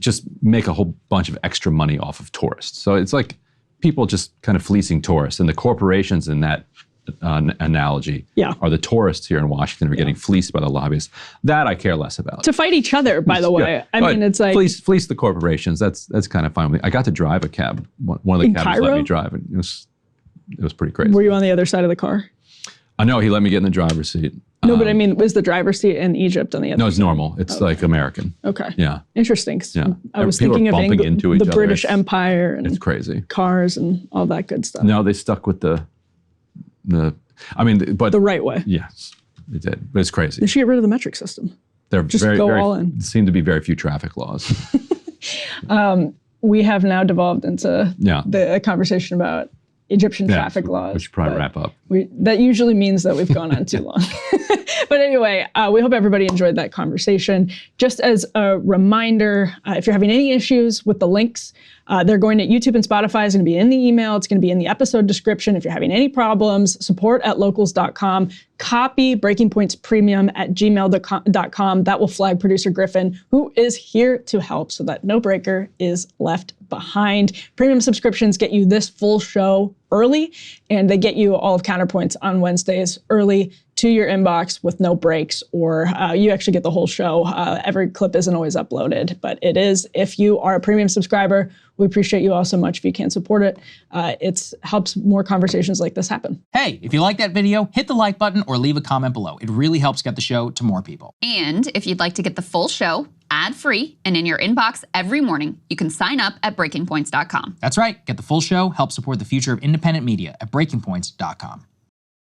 just make a whole bunch of extra money off of tourists. So it's like people just kind of fleecing tourists, and the corporations in that analogy are the tourists here in Washington who are getting fleeced by the lobbyists. That I care less about. To fight each other, by the way. I mean, it's like fleece the corporations. That's kind of fine with me. I got to drive a cab. One of the cabs let me drive, and it was pretty crazy. Were you on the other side of the car? No, he let me get in the driver's seat. No, but I mean, was the driver's seat in Egypt on the other side? No, it's normal. It's like American. Okay. Yeah. Interesting. Yeah. I was thinking of the British Empire and it's crazy. Cars and all that good stuff. No, they stuck with the right way. Yes, they did. But it's crazy. They should get rid of the metric system. They're just go all in. Seem to be very few traffic laws. We have now devolved into the conversation about Egyptian Yeah, traffic laws. We should probably but wrap up. that usually means that we've gone on too long. But anyway, we hope everybody enjoyed that conversation. Just as a reminder, if you're having any issues with the links, they're going to YouTube and Spotify is going to be in the email. It's going to be in the episode description. If you're having any problems, support@locals.com. Copy breakingpointspremium@gmail.com. That will flag producer Griffin, who is here to help so that no breaker is left behind. Premium subscriptions get you this full show early, and they get you all of Counterpoints on Wednesdays early to your inbox with no breaks, or you actually get the whole show. Every clip isn't always uploaded, but it is. If you are a premium subscriber, we appreciate you all so much if you can support it. It helps more conversations like this happen. Hey, if you like that video, hit the like button or leave a comment below. It really helps get the show to more people. And if you'd like to get the full show ad-free and in your inbox every morning, you can sign up at breakingpoints.com. That's right. Get the full show, help support the future of independent media at breakingpoints.com.